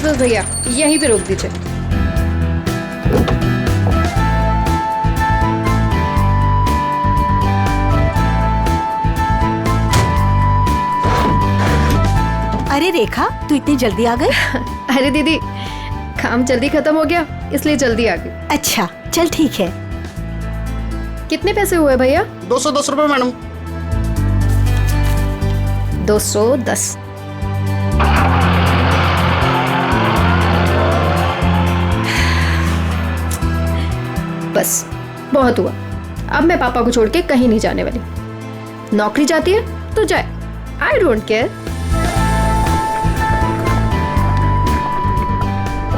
संतोष भैया, यहीं पे रोक दीजिए। अरे रेखा, तू इतनी जल्दी आ गई? अरे दीदी, काम जल्दी खत्म हो गया इसलिए जल्दी आ गई। अच्छा चल ठीक है। कितने पैसे हुए भैया? 210 रुपए मैडम। 210। बस बहुत हुआ। अब मैं पापा को छोड़ के कहीं नहीं जाने वाली। नौकरी जाती है तो जाए, आई डोंट केयर।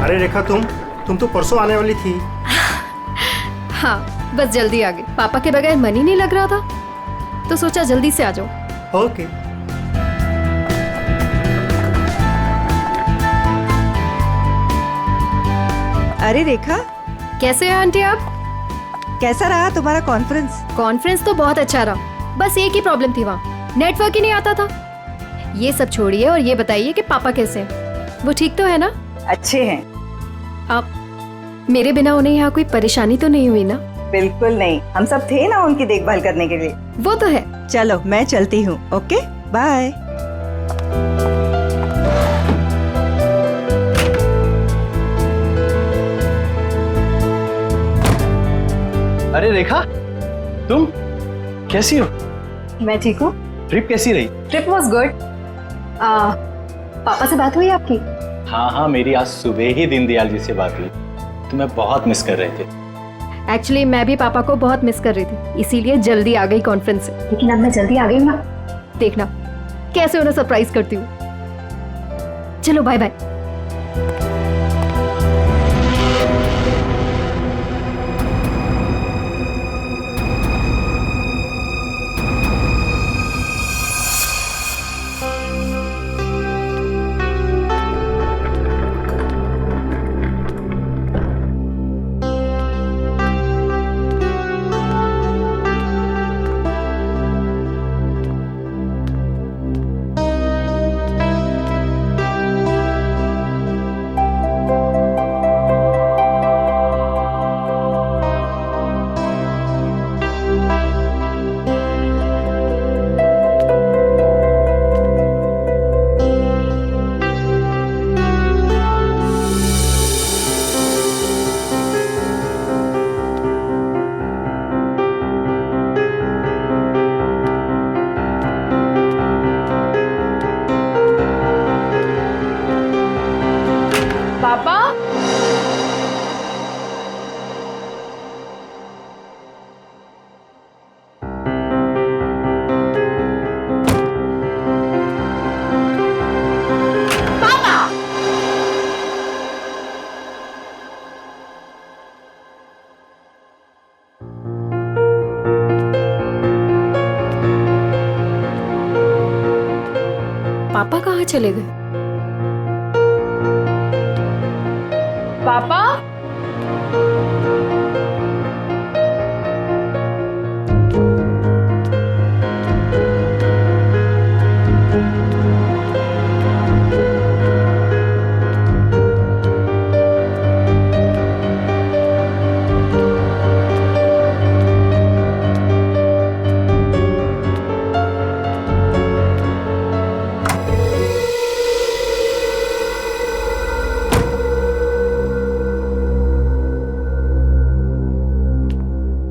अरे रेखा, तुम तो परसों आने वाली थी। हाँ, बस जल्दी आ गई। पापा के बगैर मन ही नहीं लग रहा था तो सोचा जल्दी से आ जाओ। ओके। अरे रेखा, कैसे हैं आंटी आप? कैसा रहा तुम्हारा कॉन्फ्रेंस? कॉन्फ्रेंस तो बहुत अच्छा रहा, बस एक ही प्रॉब्लम थी, वहाँ नेटवर्क ही नहीं आता था। ये सब छोड़िए और ये बताइए कि पापा कैसे हैं? वो ठीक तो है ना? अच्छे हैं। आप मेरे बिना उन्हें यहाँ कोई परेशानी तो नहीं हुई ना? बिल्कुल नहीं, हम सब थे ना उनकी देखभाल करने के लिए। वो तो है। चलो मैं चलती हूँ। Okay bye. अरे रेखा, तुम कैसी हो? मैं ठीक हूँ। ट्रिप कैसी रही? Trip was good. पापा से बात हुई आपकी? हाँ, मेरी आज सुबह ही दीनदयाल जी से बात हुई। तुम्हें बहुत मिस कर रहे थे। एक्चुअली मैं भी पापा को बहुत मिस कर रही थी, इसीलिए जल्दी आ गई कॉन्फ्रेंस से। लेकिन अब मैं जल्दी आ गई ना, देखना कैसे उन्हें सरप्राइज करती हूँ। चलो बाय बाय। पापा, पापा कहाँ चले गए? पापा,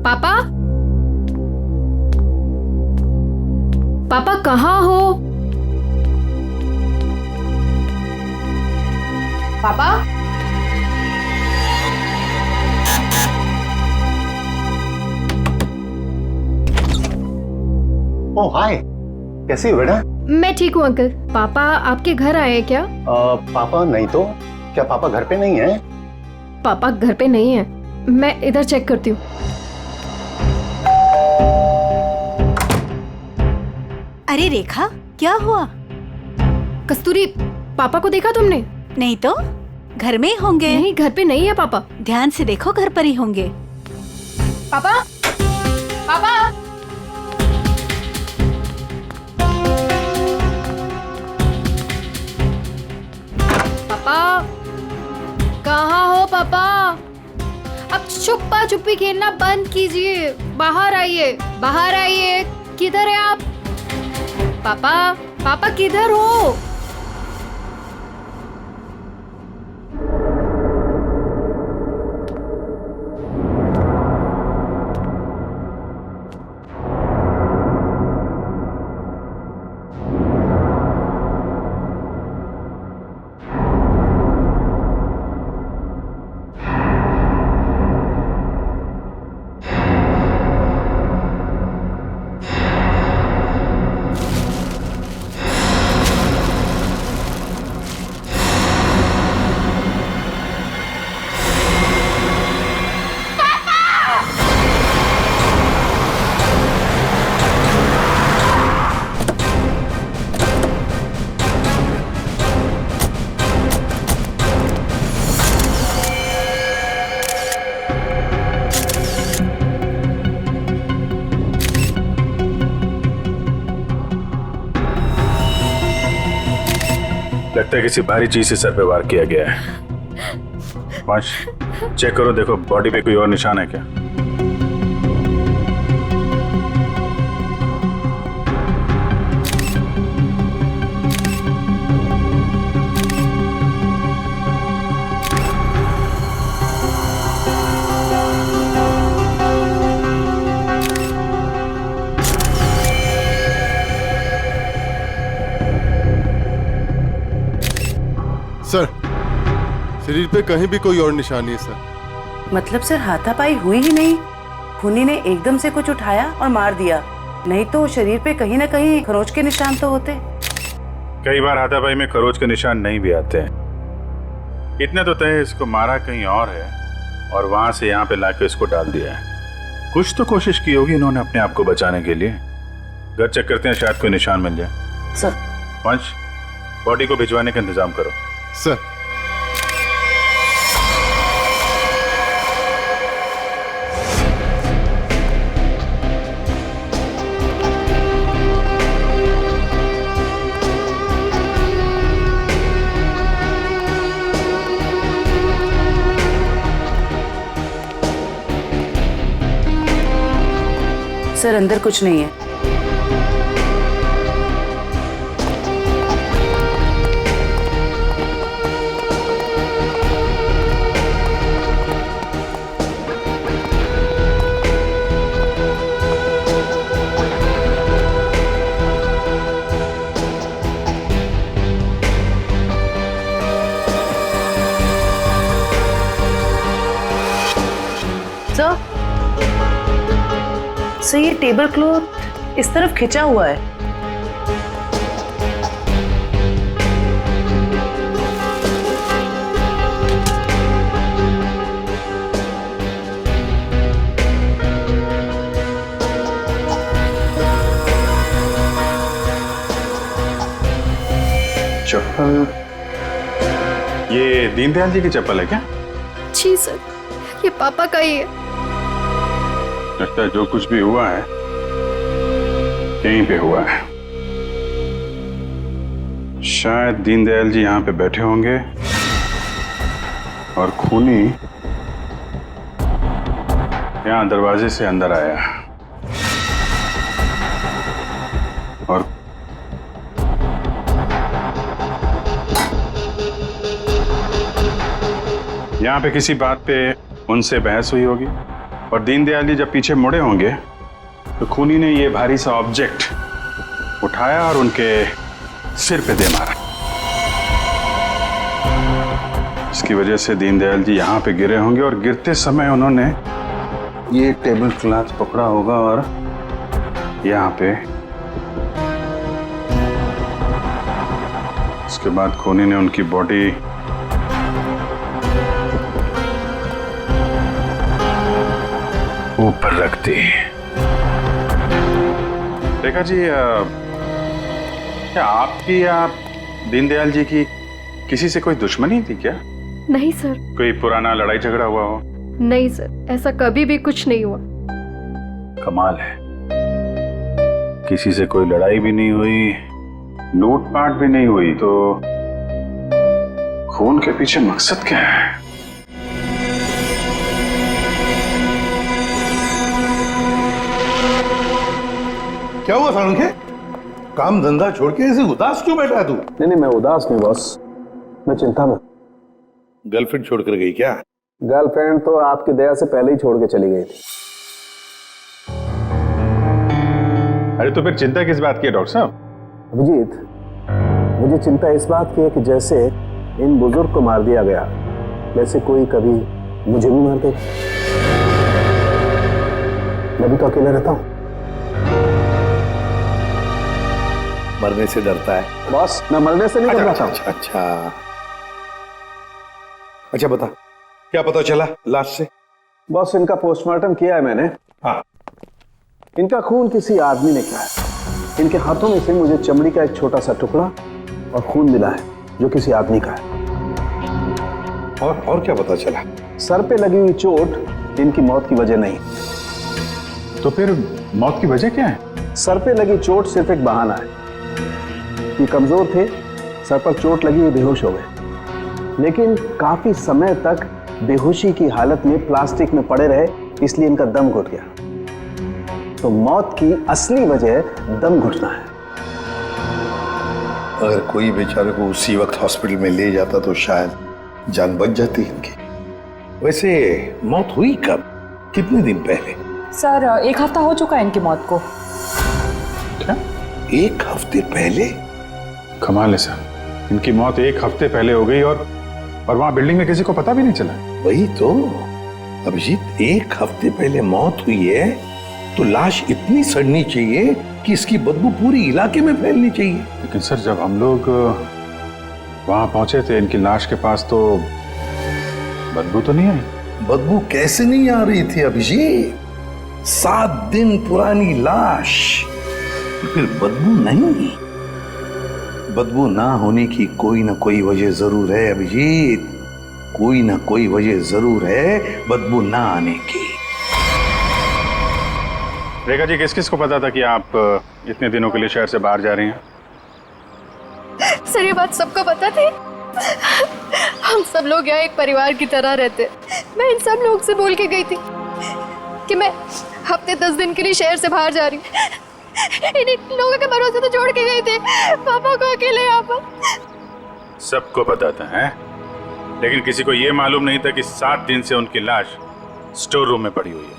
पापा, पापा कहाँ हो? पापा, ओह हाय, कैसी हो बेटा? मैं ठीक हूँ अंकल। पापा आपके घर आए हैं क्या? पापा नहीं तो क्या पापा घर पे नहीं है? पापा घर पे नहीं है, मैं इधर चेक करती हूँ। अरे रेखा, क्या हुआ? कस्तूरी, पापा को देखा तुमने? नहीं तो, घर में ही होंगे। नहीं, घर पे नहीं है पापा। ध्यान से देखो, घर पर ही होंगे। पापा, पापा, पापा, छुपी खेलना बंद कीजिए, बाहर आइए, बाहर आइए। किधर है आप? पापा, पापा किधर हो? लगता है किसी भारी चीज से सर पे वार किया गया है। वंश, चेक करो, देखो बॉडी पे कोई और निशान है क्या? सर, शरीर पे कहीं भी कोई और निशान नहीं है सर। मतलब सर हाथापाई हुई ही नहीं, खूनी ने एकदम से कुछ उठाया और मार दिया, नहीं तो शरीर पे कहीं ना कहीं खरोच के निशान तो होते। कई बार हाथापाई में खरोच के निशान नहीं भी आते हैं। इतने तो तय इसको मारा कहीं और है और वहां से यहाँ पे लाके इसको डाल दिया है। कुछ तो कोशिश की होगी इन्होंने अपने आप को बचाने के लिए। घर चेक करते हैं, शायद कोई निशान मिल जाए। सर, वंश, बॉडी को भिजवाने का इंतजाम करो। सर, सर अंदर कुछ नहीं है। सर, ये टेबल क्लॉथ इस तरफ खिंचा हुआ है। चप्पल, ये दीनदयाल जी की चप्पल है क्या? जी सर, ये पापा का ही है। लगता है जो कुछ भी हुआ है यहीं पे हुआ है। शायद दीनदयाल जी यहाँ पे बैठे होंगे और खूनी यहाँ दरवाजे से अंदर आया और यहाँ पे किसी बात पे उनसे बहस हुई होगी और दीनदयाल जी जब पीछे मुड़े होंगे तो खूनी ने ये भारी सा ऑब्जेक्ट उठाया और उनके सिर पे दे मारा। इसकी वजह से दीनदयाल जी यहाँ पे गिरे होंगे और गिरते समय उन्होंने ये टेबल क्लॉथ पकड़ा होगा और यहाँ पे उसके बाद खूनी ने उनकी बॉडी ऊपर रख दी। रेखा जी, क्या आपकी या दीनदयाल जी की किसी से कोई दुश्मनी थी क्या? नहीं सर। कोई पुराना लड़ाई झगड़ा हुआ हो? नहीं सर, ऐसा कभी भी कुछ नहीं हुआ। कमाल है, किसी से कोई लड़ाई भी नहीं हुई, लूटपाट भी नहीं हुई, तो खून के पीछे मकसद क्या है? क्या हुआ सारुण के? काम धंधा छोड़ के ऐसे उदास क्यों बैठा है तू? नहीं, मैं उदास नहीं बॉस, मैं चिंता में। गर्लफ्रेंड छोड़कर गई क्या? गर्लफ्रेंड तो आपकी दया से पहले ही छोड़ के चली गई थी। अरे तो फिर चिंता किस बात की है डॉक्टर साहब? अभिजीत, मुझे चिंता इस बात की है कि जैसे इन बुजुर्ग को मार दिया गया, वैसे कोई कभी मुझे भी मार दे। मैं भी तो अकेला रहता हूँ। मरने से डरता है बॉस, मैं मरने से नहीं डरता। अच्छा बता, क्या पता चला लाश से? बॉस, इनका पोस्टमार्टम किया है मैंने। हाँ। इनका खून किसी आदमी ने किया है। इनके हाथों में से मुझे चमड़ी का एक छोटा सा टुकड़ा और खून मिला है जो किसी आदमी का है। और क्या पता चला? सर पे लगी हुई चोट इनकी मौत की वजह नहीं। तो फिर मौत की वजह क्या है? सर पे लगी चोट सिर्फ एक बहाना है। ये कमजोर थे, सर पर चोट लगी, बेहोश हो गए, लेकिन काफी समय तक बेहोशी की हालत में प्लास्टिक में पड़े रहे, इसलिए इनका दम घुट गया। तो मौत की असली वजह दम घुटना है। अगर कोई बेचारे को उसी वक्त हॉस्पिटल में ले जाता तो शायद जान बच जाती इनकी। वैसे मौत हुई कब, कितने दिन पहले? सर 1 हफ्ता हो चुका है इनकी मौत को। क्या 1 हफ्ते पहले? कमाल है सर, इनकी मौत 1 हफ्ते पहले हो गई और वहां बिल्डिंग में किसी को पता भी नहीं चला। वही तो अभिजीत, 1 हफ्ते पहले मौत हुई है तो लाश इतनी सड़नी चाहिए कि इसकी बदबू पूरी इलाके में फैलनी चाहिए। लेकिन सर जब हम लोग वहां पहुंचे थे इनकी लाश के पास तो बदबू तो नहीं आई। बदबू कैसे नहीं आ रही थी अभिजीत? 7 दिन पुरानी लाश, फिर बदबू नहीं? बदबू ना होने की कोई ना कोई वजह जरूर है अभिजीत, कोई ना कोई वजह जरूर है बदबू ना आने की। रेखा जी, किस किस को पता था कि आप इतने दिनों के लिए शहर से बाहर जा रही हैं? सर ये बात सबको पता थी। हम सब लोग यहाँ एक परिवार की तरह रहते। मैं इन सब लोग से बोल के गई थी कि मैं हफ्ते 10 दिन के लिए शहर से बाहर जा रही हूँ। इन लोगों के भरोसे तो छोड़ के गए थे पापा को अकेले यहाँ पर। सबको पता था है? लेकिन किसी को ये मालूम नहीं था कि 7 दिन से उनकी लाश स्टोर रूम में पड़ी हुई है।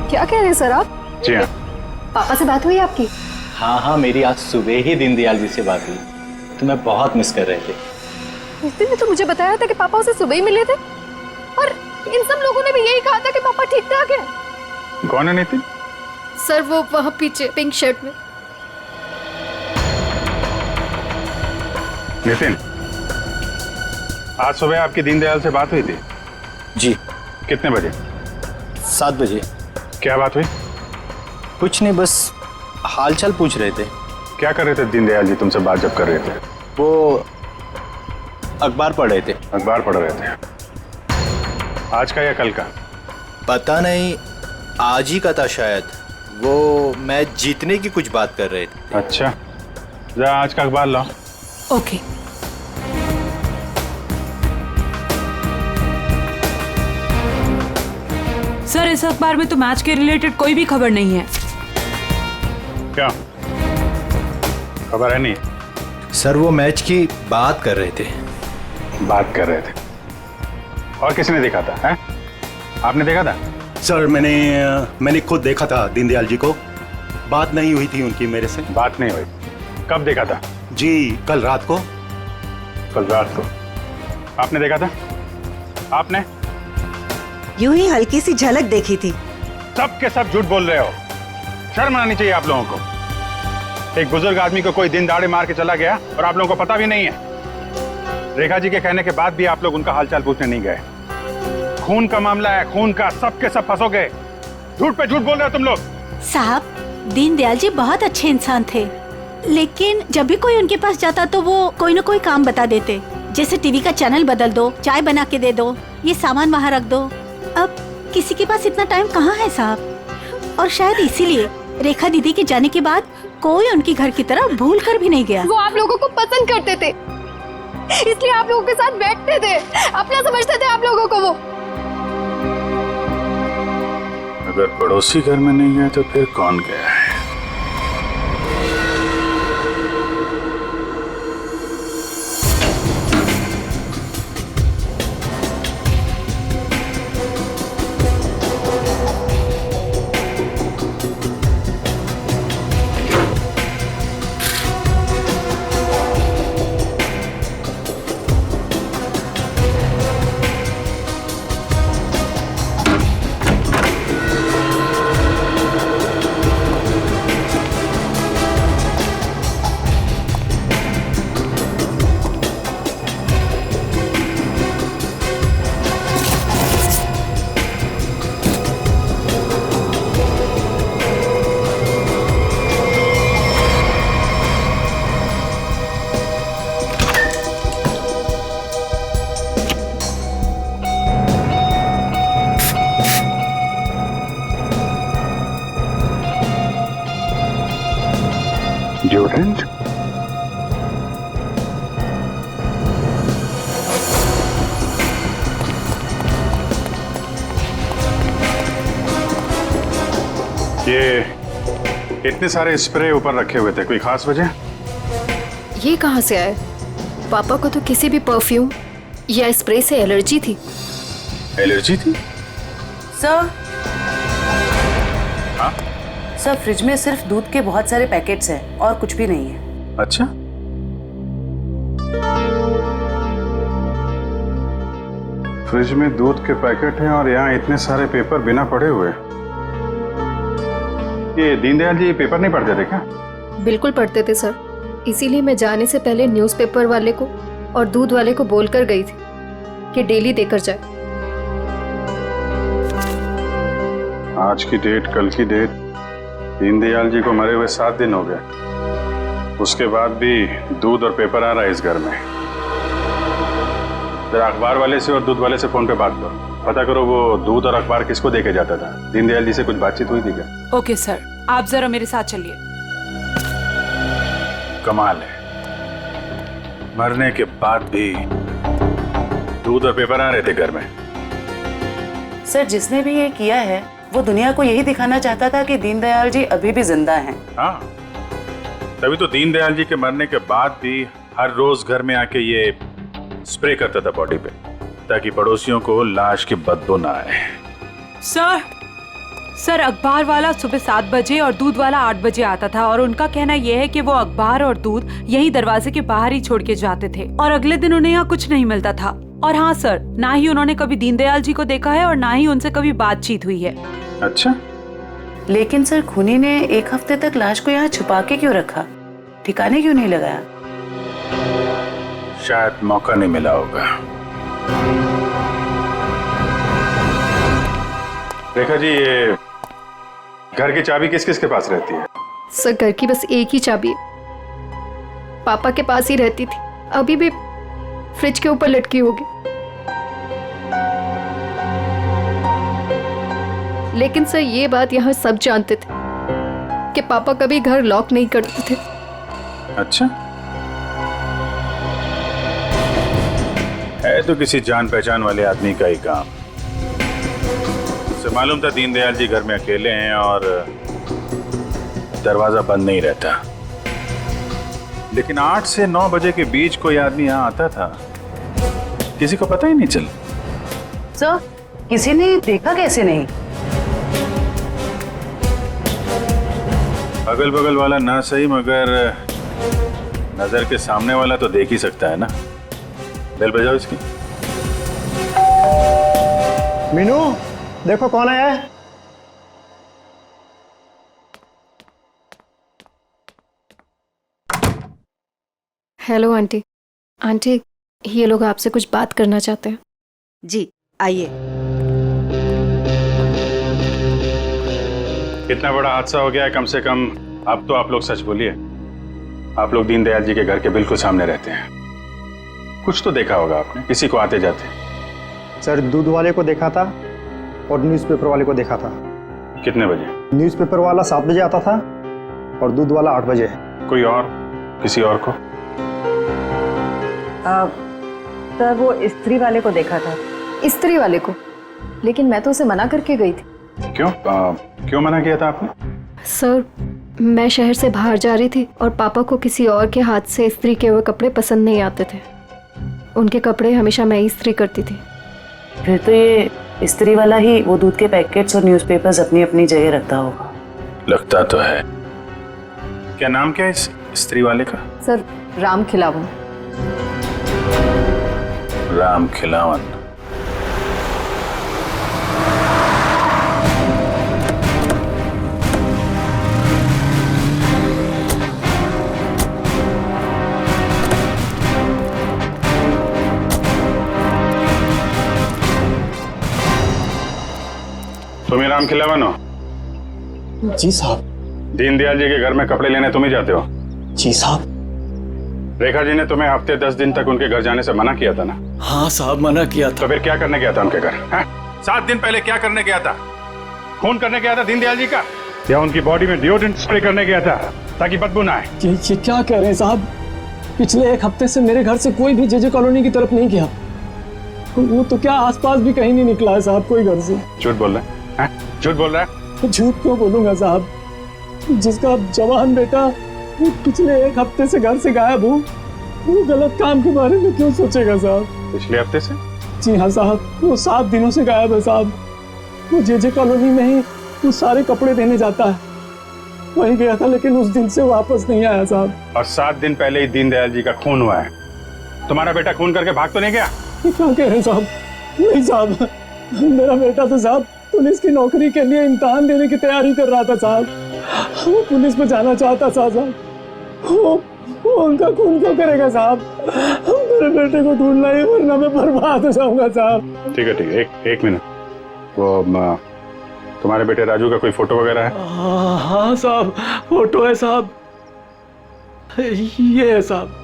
क्या कह रहे हैं सर आप? जी हाँ। पापा से बात हुई आपकी? हाँ, मेरी आज सुबह ही दीनदयाल जी से बात हुई। तुम्हें बहुत मिस कर रहे थे। नितिन ने तो मुझे बताया था कि पापा उसे सुबह ही मिले थे और इन सब लोगों ने भी यही कहा था कि पापा ठीक ठाक है। कौन है नितिन? सर वो वहाँ पीछे पिंक शर्ट में। नितिन, आज सुबह आपकी दीनदयाल से बात हुई थी? जी। कितने बजे? 7 बजे। क्या बात हुई? कुछ नहीं, बस हालचाल पूछ रहे थे। क्या कर रहे थे दीनदयाल जी तुमसे बात जब कर रहे थे? वो अखबार पढ़ रहे थे। अखबार पढ़ रहे थे? आज का या कल का? पता नहीं, आज ही का था शायद। वो मैच जीतने की कुछ बात कर रहे थे। अच्छा, जरा आज का अखबार लाओ। ओके। सर इस अखबार में तो मैच के रिलेटेड कोई भी खबर नहीं है। क्या खबर है? नहीं सर, वो मैच की बात कर रहे थे। बात कर रहे थे? और किसने देखा था? है? आपने देखा था? सर मैंने खुद देखा था दीनदयाल जी को। बात नहीं हुई थी उनकी मेरे से। बात नहीं हुई? कब देखा था? जी कल रात को। कल रात को आपने देखा था? आपने? यूं ही हल्की सी झलक देखी थी। सब के सब झूठ बोल रहे हो। शर्म आनी चाहिए आप लोगों को। एक बुजुर्ग आदमी को कोई दिन दाड़े मार के चला गया और आप लोगों को पता भी नहीं है। रेखा जी के कहने के बाद भी आप लोग उनका हालचाल पूछने नहीं गए। खून का मामला है, खून का। सब के सब फंसोगे। झूठ पे झूठ बोल रहे हो तुम लोग। साहब, दीनदयाल जी बहुत अच्छे इंसान थे, लेकिन जब भी कोई उनके पास जाता तो वो कोई ना कोई काम बता देते, जैसे टीवी का चैनल बदल दो, चाय बना के दे दो, ये सामान वहाँ रख दो। अब किसी के पास इतना टाइम कहाँ है साहब। और शायद इसीलिए रेखा दीदी के जाने के बाद कोई उनकी घर की तरफ भूल कर भी नहीं गया। वो आप लोगों को पसंद करते थे, इसलिए आप लोगों के साथ बैठते थे, अपना समझते थे आप लोगों को वो। अगर पड़ोसी घर में नहीं गया तो फिर कौन गया है? Deodorant? ये इतने सारे स्प्रे ऊपर रखे हुए थे, कोई खास वजह? ये कहाँ से आए? पापा को तो किसी भी परफ्यूम या स्प्रे से एलर्जी थी। एलर्जी थी? सर, हाँ? सर फ्रिज में सिर्फ दूध के बहुत सारे पैकेट्स हैं और कुछ भी नहीं है। अच्छा, फ्रिज में दूध के पैकेट हैं और यहाँ इतने सारे पेपर बिना पढ़े हुए। ये दीनदयाल जी पेपर नहीं पढ़ते थे क्या? बिल्कुल पढ़ते थे सर, इसीलिए मैं जाने से पहले न्यूज़पेपर वाले को और दूध वाले को बोलकर गई थी कि डेली देकर जाए। आज की डेट, कल की डेट, दीनदयाल जी को मरे हुए 7 दिन हो गए। उसके बाद भी दूध और पेपर आ रहा है इस घर में। जरा अखबार वाले से और दूध वाले से फोन पे बात करो, पता करो वो दूध और अखबार किसको देके जाता था। दीनदयाल जी से कुछ बातचीत हुई थी क्या? ओके सर, आप जरा मेरे साथ चलिए। कमाल है, मरने के बाद भी दूध और पेपर आ रहे थे घर में। सर, जिसने भी ये किया है वो दुनिया को यही दिखाना चाहता था कि दीनदयाल जी अभी भी जिंदा हैं। हाँ, तभी तो दीनदयाल जी के मरने के बाद भी हर रोज घर में आके ये स्प्रे करता था बॉडी पे, ताकि पड़ोसियों को लाश की बदबू ना आए। सर, अखबार वाला सुबह 7 बजे और दूध वाला 8 बजे आता था और उनका कहना यह है कि वो अखबार और दूध यहीं दरवाजे के बाहर ही छोड़ के जाते थे और अगले दिन उन्हें यहाँ कुछ नहीं मिलता था। और हाँ सर, ना ही उन्होंने कभी दीनदयाल जी को देखा है और ना ही उनसे कभी बातचीत हुई है। अच्छा, लेकिन सर खूनी ने 1 हफ्ते तक लाश को यहाँ छुपा के क्यों रखा? ठिकाने क्यों नहीं लगाया? शायद मौका नहीं मिला होगा। देखा जी, ये घर की चाबी किस किस के पास रहती है? सर, घर की बस एक ही चाबी है, पापा के पास ही रहती थी, अभी भी फ्रिज के ऊपर लटकी होगी। लेकिन सर, ये बात यहाँ सब जानते थे कि पापा कभी घर लॉक नहीं करते थे। अच्छा, है तो किसी जान पहचान वाले आदमी का ही काम। उसे मालूम था दीनदयाल जी घर में अकेले हैं और दरवाजा बंद नहीं रहता, लेकिन 8 से 9 बजे के बीच कोई आदमी यहाँ आता था, किसी को पता ही नहीं चला। सर, किसी ने देखा कैसे नहीं? अगल बगल वाला ना सही, मगर नजर के सामने वाला तो देख ही सकता है ना। बेल बजाओ इसकी। मीनू, देखो कौन आया है। Hello aunty. आंटी, ये लोग आपसे कुछ बात करना चाहते हैं। जी आइए। कितना बड़ा हादसा हो गया है, कम से कम अब तो आप लोग सच बोलिए। आप लोग दीनदयाल जी के घर के बिल्कुल सामने रहते हैं, कुछ तो देखा होगा आपने, किसी को आते जाते। सर, दूध वाले को देखा था और न्यूज़पेपर वाले को देखा था। कितने बजे? न्यूज़पेपर वाला 7 बजे आता था और दूध वाला 8 बजे। कोई और, किसी और को? सर, वो स्त्री वाले को देखा था। स्त्री वाले को? लेकिन मैं तो उसे मना करके गई थी। क्यों मना किया था आपने? सर, मैं शहर से बाहर जा रही थी और पापा को किसी और के हाथ से इस्त्री किए हुए कपड़े पसंद नहीं आते थे। उनके कपड़े हमेशा मैं ही इस्त्री करती थी। फिर तो ये इस्त्री वाला ही वो दूध के पैकेट्स और न्यूज़पेपर्स अपनी अपनी जगह रखता होगा। लगता तो है। क्या नाम क्या है इस इस्त्री वाले का? सर, राम खिलावन। राम खिलावन। तुम ही राम खिलावन हो? जी साहब। दीनदयाल जी के घर में कपड़े लेने तुम ही जाते हो? जी साहब। रेखा जी ने तुम्हें हफ्ते 10 दिन तक उनके घर जाने से मना किया था ना? हाँ साहब, मना किया था। तो फिर क्या करने गया था उनके घर? 7 दिन पहले क्या करने गया था? खून करने गया था दीनदयाल जी का, या उनकी बॉडी में डिओड्रेंट स्प्रे करने गया था ताकि बदबू ना आए? ये क्या कह रहे हैं साहब? पिछले 1 हफ्ते से मेरे घर से कोई भी जेजे कॉलोनी की तरफ नहीं गया। वो तो क्या आसपास भी कहीं नहीं निकला है साहब कोई घर से। झूठ बोल रहा है? झूठ बोल रहा है? झूठ क्यों बोलूंगा साहब? जिसका जवान बेटा पिछले 1 हफ्ते से घर से गायब हो, वो गलत काम के बारे में क्यों सोचेगा साहब? पिछले हफ्ते से? जी हाँ साहब, वो 7 दिनों से गायब है साहब। वो जेजे कॉलोनी में ही वो सारे कपड़े देने जाता है, वहीं गया था लेकिन उस दिन से वापस नहीं आया साहब। और 7 दिन पहले ही दीनदयाल जी का खून हुआ है। तुम्हारा बेटा खून करके भाग तो नहीं गया? क्या कह रहे हैं साहब? नहीं साहब, मेरा बेटा तो साहब पुलिस की नौकरी के लिए इम्तिहान देने की तैयारी कर रहा था साहब। वो पुलिस में जाना चाहता था साहब। वो उनका खून क्यों करेगा साहब? मेरे बेटे को ढूंढना है वरना मैं बर्बाद हो जाऊंगा साहब। ठीक है, एक मिनट। वो तुम्हारे बेटे राजू का कोई फोटो वगैरह है? हाँ साहब, फोटो है साहब, ये है साहब।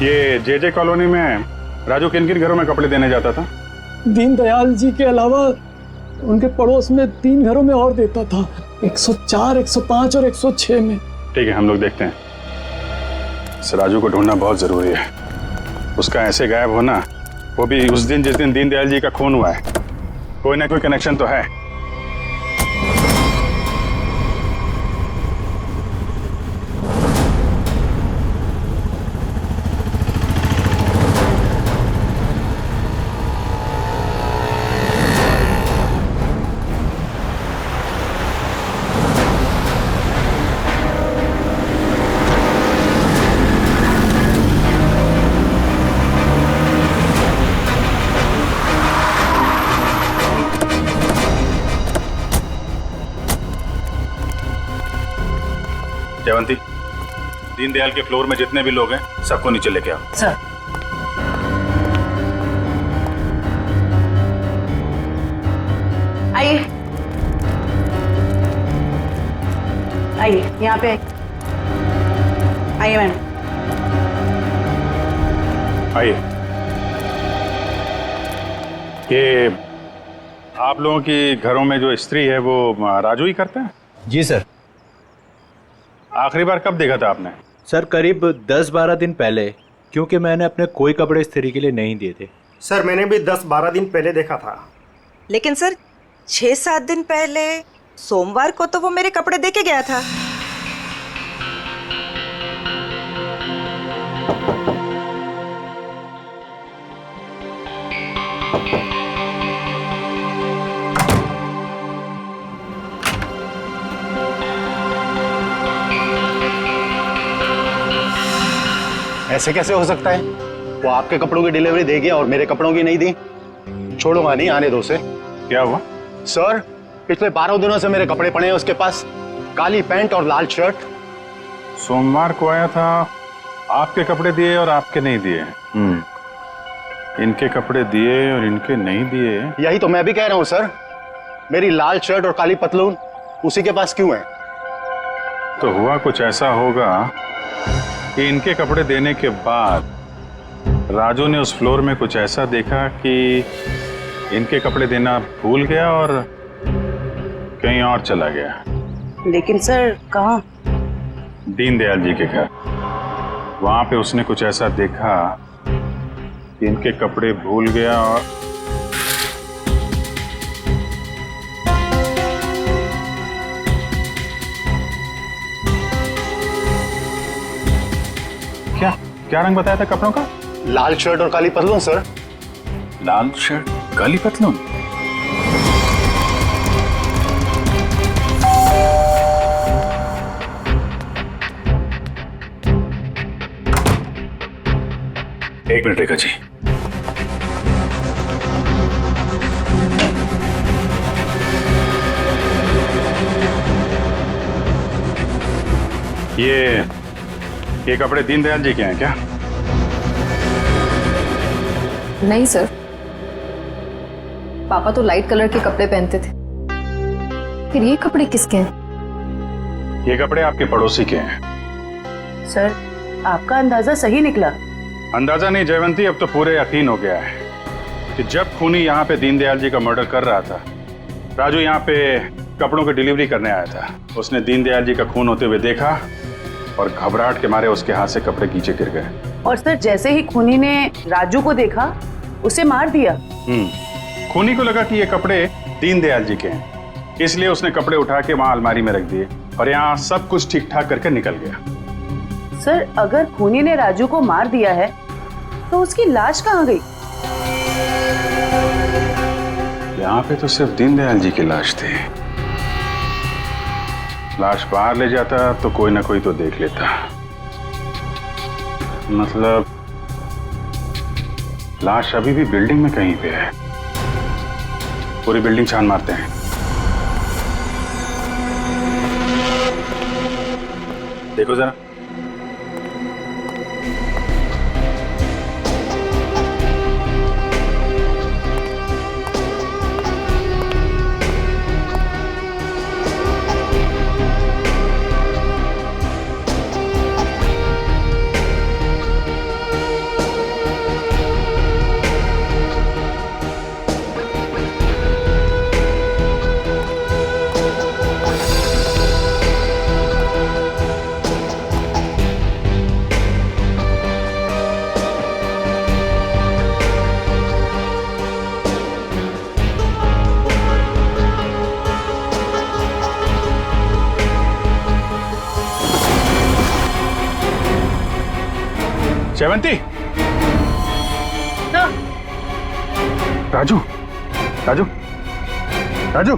ये जेजे कॉलोनी में राजू किन किन घरों में कपड़े देने जाता था? दीनदयाल जी के अलावा उनके पड़ोस में 3 घरों में और देता था, 104, 105 और 106 में। ठीक है, हम लोग देखते हैं। इस राजू को ढूंढना बहुत जरूरी है। उसका ऐसे गायब होना, वो भी उस दिन जिस दिन दीनदयाल जी का खून हुआ है, कोई ना कोई कनेक्शन तो है। जयवंती, दीनदयाल के फ्लोर में जितने भी लोग हैं सबको नीचे लेके आओ। सर। आइए आइए, यहाँ पे आइए मैम। आइए। ये आप लोगों की घरों में जो स्त्री है वो राजू ही करता है? जी सर। आखिरी बार कब देखा था आपने? सर करीब 10-12 दिन पहले, क्योंकि मैंने अपने कोई कपड़े इस्त्री के लिए नहीं दिए थे। सर मैंने भी 10-12 दिन पहले देखा था। लेकिन सर 6-7 दिन पहले सोमवार को तो वो मेरे कपड़े दे के गया था। ऐसे कैसे हो सकता है? वो आपके कपड़ों की डिलीवरी दे गया और मेरे कपड़ों की नहीं दी। छोड़ूंगा नहीं, आने दो उसे। क्या हुआ? सर, पिछले 12 दिनों से मेरे कपड़े पड़े हैं उसके पास, काली पैंट और लाल शर्ट। सोमवार को आया था, आपके कपड़े दिए और आपके नहीं दिए। इनके कपड़े दिए और इनके नहीं दिए। यही तो मैं भी कह रहा हूँ सर, मेरी लाल शर्ट और काली पतलून उसी के पास क्यों है? तो हुआ कुछ ऐसा होगा कि इनके कपड़े देने के बाद राजू ने उस फ्लोर में कुछ ऐसा देखा कि इनके कपड़े देना भूल गया और कहीं और चला गया। लेकिन सर कहाँ? दीनदयाल जी के घर। वहां पे उसने कुछ ऐसा देखा कि इनके कपड़े भूल गया और क्या रंग बताया था कपड़ों का? लाल शर्ट और काली पतलून सर। लाल शर्ट काली पतलून। एक मिनट रेखा जी। ये कपड़े दीनदयाल जी के हैं क्या? नहीं सर, पापा तो लाइट कलर के कपड़े पहनते थे। फिर ये कपड़े किसके हैं? ये कपड़े आपके पड़ोसी के हैं। सर, आपका अंदाजा सही निकला। अंदाजा नहीं जयवंती, अब तो पूरे यकीन हो गया है कि जब खूनी यहाँ पे दीनदयाल जी का मर्डर कर रहा था, राजू यहाँ पे कपड़ों की डिलीवरी करने आया था। उसने दीनदयाल जी का खून होते हुए देखा और घबराहट के मारे उसके हाथ से कपड़े नीचे गिर गए। और सर, जैसे ही खूनी ने राजू को देखा, उसे मार दिया। खूनी को लगा कि ये कपड़े दीनदयाल जी के हैं, इसलिए उसने कपड़े उठा के वहां अलमारी में रख दिए और यहाँ सब कुछ ठीक ठाक करके निकल गया। सर, अगर खूनी ने राजू को मार दिया है तो उसकी लाश कहाँ गई? यहाँ पे तो सिर्फ दीनदयाल जी की लाश थी। लाश बाहर ले जाता तो कोई ना कोई तो देख लेता। मतलब लाश अभी भी बिल्डिंग में कहीं पे है। पूरी बिल्डिंग छान मारते हैं। देखो जरा। जयवंती, राजू, राजू, राजू,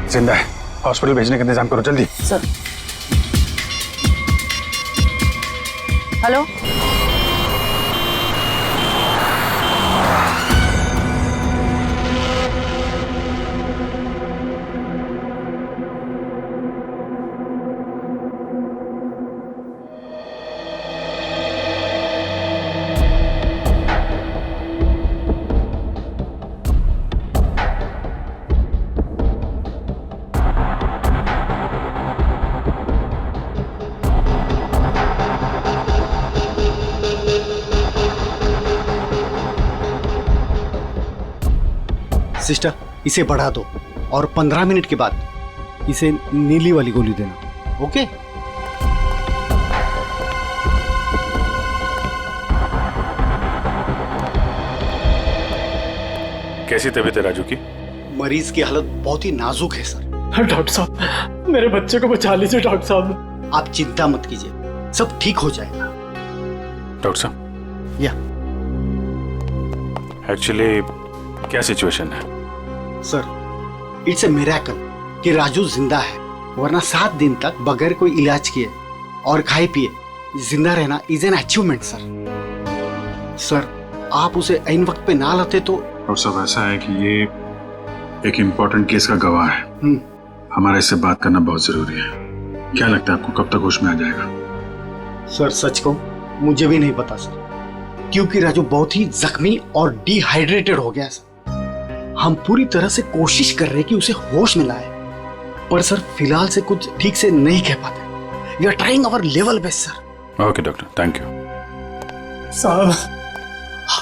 जिंदा है। हॉस्पिटल भेजने का इंतजाम करो जल्दी। सर। हेलो। सिस्टर, इसे बढ़ा दो और 15 मिनट के बाद इसे नीली वाली गोली देना। ओके? कैसी तबीयत है राजू की? मरीज की हालत बहुत ही नाजुक है सर। डॉक्टर साहब, मेरे बच्चे को बचा लीजिए डॉक्टर साहब। आप चिंता मत कीजिए, सब ठीक हो जाएगा। डॉक्टर साहब, या एक्चुअली क्या सिचुएशन है? सर, इट्स ए मिरेकल कि राजू जिंदा है, वरना 7 दिन तक बगैर कोई इलाज किए और खाए पिए जिंदा रहना is an achievement sir. Sir, आप उसे ऐन वक्त पे ना लाते तो। और सब ऐसा है कि ये एक इम्पोर्टेंट केस का गवाह है। हमारा इससे बात करना बहुत जरूरी है। क्या लगता है आपको कब तक होश में आ जाएगा? सर सच को मुझे भी नहीं पता सर, क्योंकि राजू बहुत ही जख्मी और डिहाइड्रेटेड हो गया सर। हम पूरी तरह से कोशिश कर रहे हैं कि उसे होश में लाए, पर सर फिलहाल से कुछ ठीक से नहीं कह पाते। We are trying our level best sir. Okay doctor, thank you. साहब,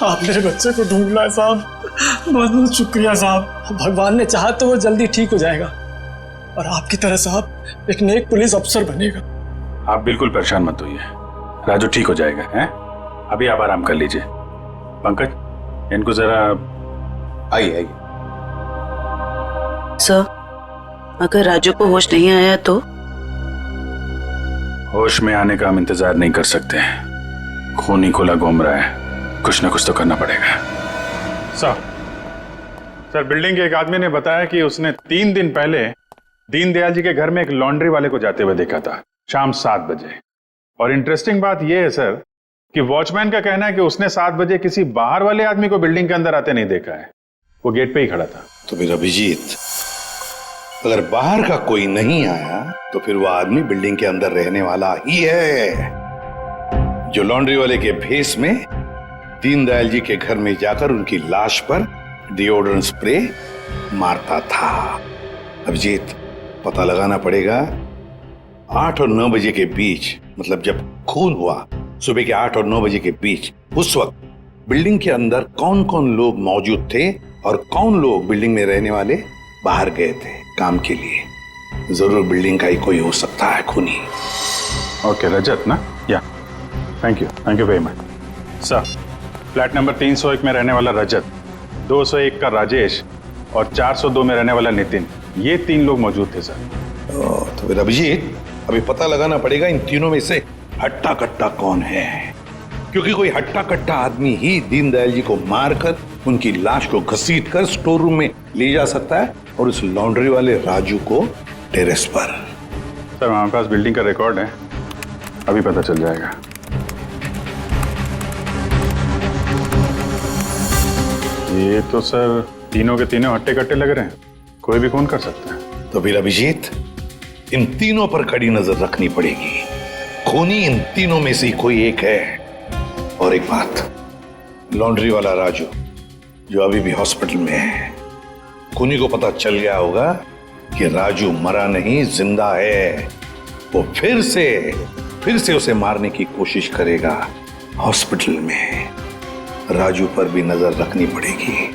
आप मेरे बच्चे को ढूंढ लाए साहब। बहुत बहुत शुक्रिया साहब। भगवान ने चाहा तो वो जल्दी ठीक हो जाएगा और आपकी तरह साहब एक नेक पुलिस अफसर बनेगा। आप बिल्कुल परेशान मत होइए, राजू ठीक हो जाएगा। हैं? अभी आप आराम कर लीजिए। पंकज, इनको जरा आइए। सर, अगर राजू को होश नहीं आया तो? होश में आने का हम इंतजार नहीं कर सकते। खून ही खुला घूम रहा है, कुछ ना कुछ तो करना पड़ेगा। सर बिल्डिंग के एक आदमी ने बताया कि उसने 3 दिन पहले दीनदयाल जी के घर में एक लॉन्ड्री वाले को जाते हुए देखा था शाम 7 बजे। और इंटरेस्टिंग बात यह है सर कि वॉचमैन का कहना है कि उसने 7 बजे किसी बाहर वाले आदमी को बिल्डिंग के अंदर आते नहीं देखा है, वो गेट पे ही खड़ा था। तो फिर अभिजीत, अगर बाहर का कोई नहीं आया तो फिर वो आदमी बिल्डिंग के अंदर रहने वाला ही है, जो लॉन्ड्री वाले के भेस में दीनदयाल जी के घर में जाकर उनकी लाश पर डिओड्रेंट स्प्रे मारता था। अभिजीत, पता लगाना पड़ेगा 8 और 9 बजे के बीच, मतलब जब खून हुआ सुबह के 8 और 9 बजे के बीच, उस वक्त बिल्डिंग के अंदर कौन कौन लोग मौजूद थे और कौन लोग बिल्डिंग में रहने वाले बाहर गए थे काम के लिए। जरूर बिल्डिंग का ही कोई हो सकता है खूनी। ओके, रजत ना? या thank you very much sir. Flat number 301 में रहने वाला रजत, 201 का राजेश और 402 में रहने वाला नितिन, ये 3 लोग मौजूद थे सर। तो फिर अभिजीत, अभी पता लगाना पड़ेगा इन तीनों में से हट्टा कट्टा कौन है, क्योंकि कोई हट्टा कट्टा आदमी ही दीनदयाल जी को मारकर उनकी लाश को घसीटकर स्टोर रूम में ले जा सकता है और उस लॉन्ड्री वाले राजू को टेरेस पर। सर हमारे पास बिल्डिंग का रिकॉर्ड है, अभी पता चल जाएगा। ये तो सर तीनों के तीनों हट्टे कट्टे लग रहे हैं, कोई भी खून कर सकता है। तो फिर अभिजीत, इन तीनों पर कड़ी नजर रखनी पड़ेगी, खूनी इन तीनों में से कोई एक है। और एक बात, लॉन्ड्री वाला राजू जो अभी भी हॉस्पिटल में है, खूनी को पता चल गया होगा कि राजू मरा नहीं, जिंदा है। वो फिर से उसे मारने की कोशिश करेगा हॉस्पिटल में। राजू पर भी नजर रखनी पड़ेगी।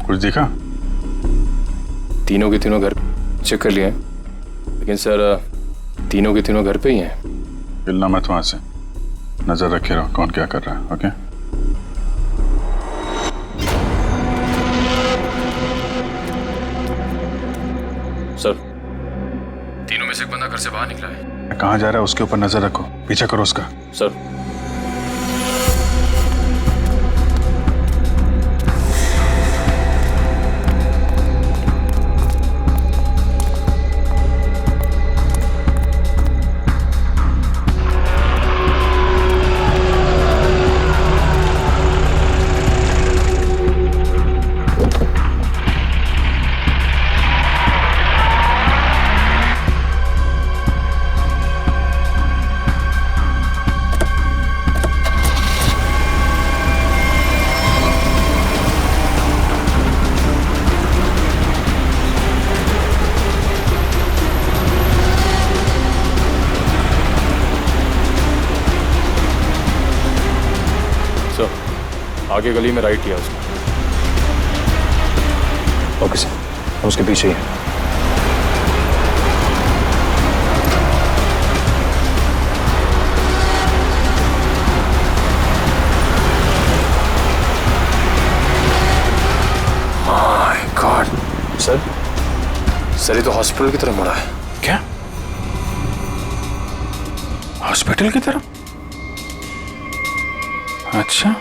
कुछ दिखा? तीनों के तीनों घर चेक कर लिए हैं, लेकिन सर तीनों के तीनों घर पे ही हैं। हिलना मत वहां से, नजर रखे रहो कौन क्या कर रहा है। ओके सर, तीनों में से एक बंदा घर से बाहर निकला है। कहाँ जा रहा है उसके ऊपर नजर रखो, पीछा करो उसका। सर आगे गली में राइट लिया उसने। ओके सर, हम उसके पीछे ही हैं। माय गॉड सर, ये तो हॉस्पिटल की तरफ मुड़ा है। क्या हॉस्पिटल की तरफ? अच्छा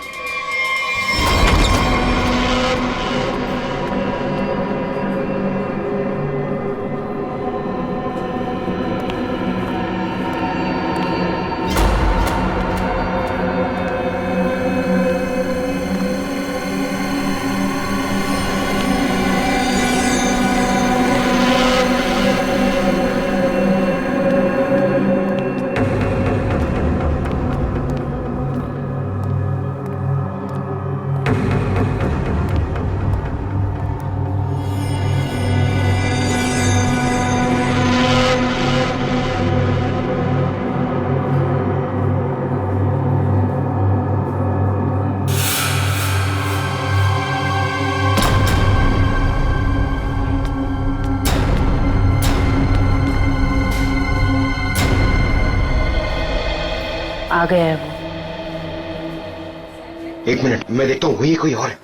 आ गया है वो। एक मिनट, मैं देखता हूँ वही कोई और है।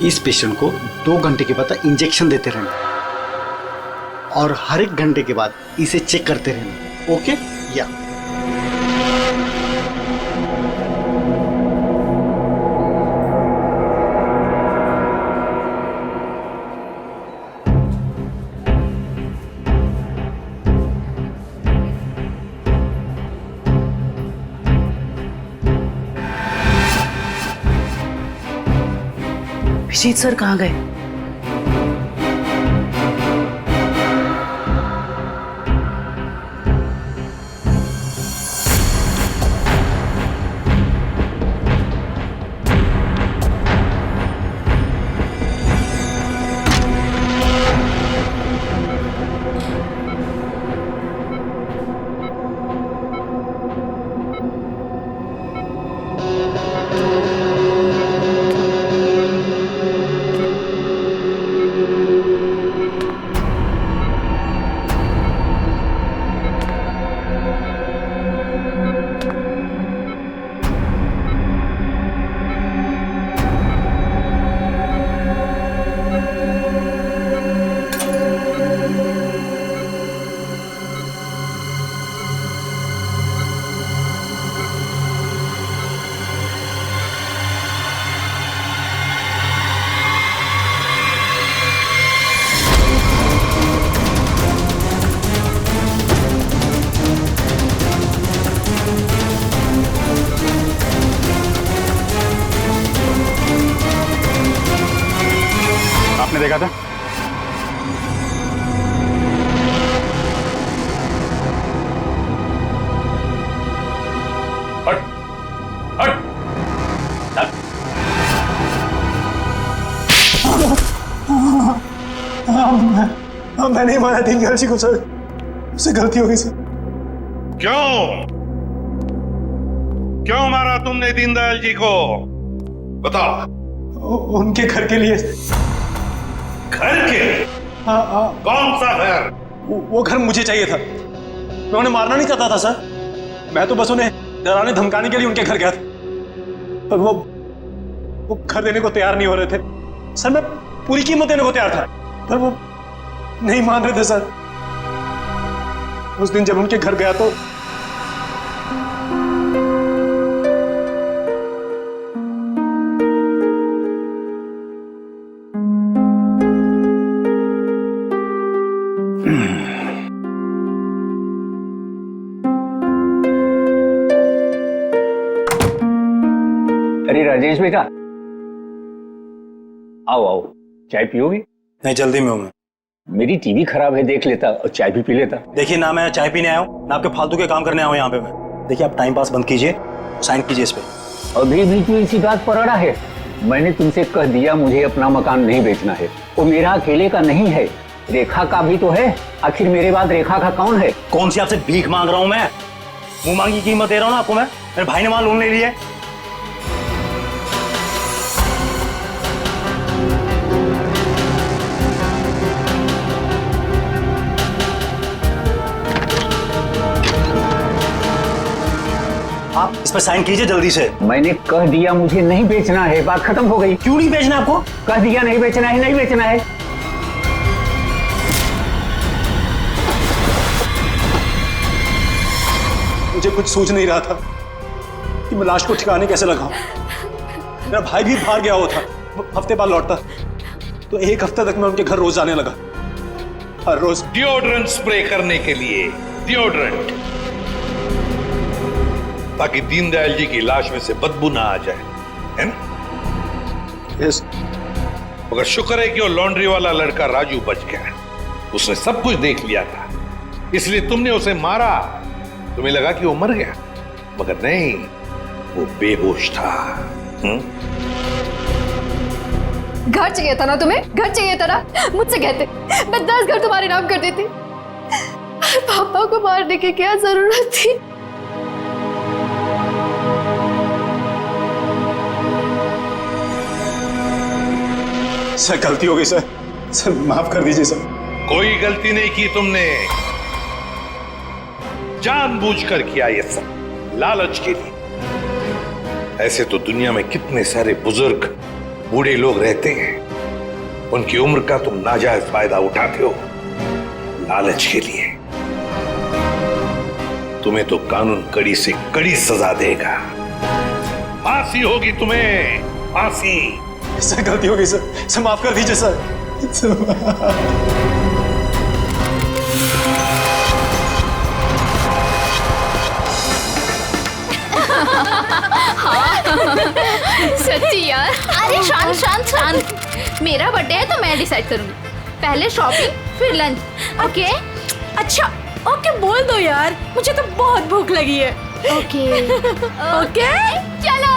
इस पेशेंट को 2 घंटे के बाद इंजेक्शन देते रहना और हर 1 घंटे के बाद इसे चेक करते रहना। ओके या अभिजीत सर कहाँ गए? आपने देखा था? हट हट मैं नहीं मारा दीनदयाल जी को सर, उससे गलती हो गई सर। क्यों मारा तुमने दीनदयाल जी को? बताओ। उनके घर के लिए। घर के? हाँ। कौन सा घर? वो घर मुझे चाहिए था। मैं उन्हें मारना नहीं चाहता था सर, मैं तो बस उन्हें डराने धमकाने के लिए उनके घर गया था, पर वो घर देने को तैयार नहीं हो रहे थे सर। मैं पूरी कीमत देने को तैयार था, पर वो नहीं मान रहे थे सर। उस दिन जब उनके घर गया तो अरे राजेश बेटा, आओ आओ, चाय पियोगे? नहीं, जल्दी में हूं मैं। मेरी टीवी खराब है, देख लेता और चाय भी पी लेता। देखिए ना, मैं चाय पीने आया हूँ ना आपके फालतू के काम करने आया हूँ यहाँ पे मैं। देखिए आप टाइम पास बंद कीजिए, साइन कीजिए इस पे। अभी भी तू इसी बात पर अड़ा है? मैंने तुमसे कह दिया मुझे अपना मकान नहीं बेचना है। वो मेरा अकेले का नहीं है, रेखा का भी तो है। आखिर मेरे बाद रेखा का कौन है? कौन सी आपसे भीख मांग रहा हूँ मैं? मुंह मांगी कीमत दे रहा हूँ ना आपको मैं। मेरे भाई ने वहां लोन ले लिया। आप इस पर साइन कीजिए जल्दी से। मैंने कह दिया मुझे नहीं बेचना है, बात खत्म हो गई। क्यों नहीं बेचना आपको? कह दिया नहीं बेचना है, नहीं बेचना है। मुझे कुछ सूझ नहीं रहा था कि मैं लाश को ठिकाने कैसे लगाऊं। मेरा भाई भी बाहर गया हुआ था, वो हफ्ते बाद लौटता, तो 1 हफ्ते तक मैं उनके घर रोज जाने लगा, हर रोज। डिओड्रेंट स्प्रे करने के लिए, डिओड्रेंट, ताकि दीनदयाल जी की लाश में से बदबू ना आ जाए, है ना? यस। मगर शुक्र है कि वो लॉन्ड्री वाला लड़का राजू बच गया। उसने सब कुछ देख लिया था, इसलिए तुमने उसे मारा। तुम्हें लगा कि वो मर गया, मगर नहीं, वो बेहोश था। घर चाहिए था ना तुम्हें, घर चाहिए था ना, मुझसे कहते मैं 10 घर तुम्हारे नाम कर देती। पापा को मारने की क्या जरूरत थी? सर गलती हो गई सर माफ कर दीजिए सर। कोई गलती नहीं की तुमने, जानबूझकर किया ये सब, लालच के लिए। ऐसे तो दुनिया में कितने सारे बुजुर्ग बूढ़े लोग रहते हैं, उनकी उम्र का तुम नाजायज फायदा उठाते हो लालच के लिए। तुम्हें तो कानून कड़ी से कड़ी सजा देगा, फांसी होगी तुम्हें, फांसी। सर गलती हो गई सर माफ कर दीजिए सर। सच्ची यार। अरे शांत शांत शांत, मेरा बर्थडे है तो मैं डिसाइड करूंगी। पहले शॉपिंग फिर लंच, ओके? अच्छा ओके बोल दो यार, मुझे तो बहुत भूख लगी है। ओके ओके चलो।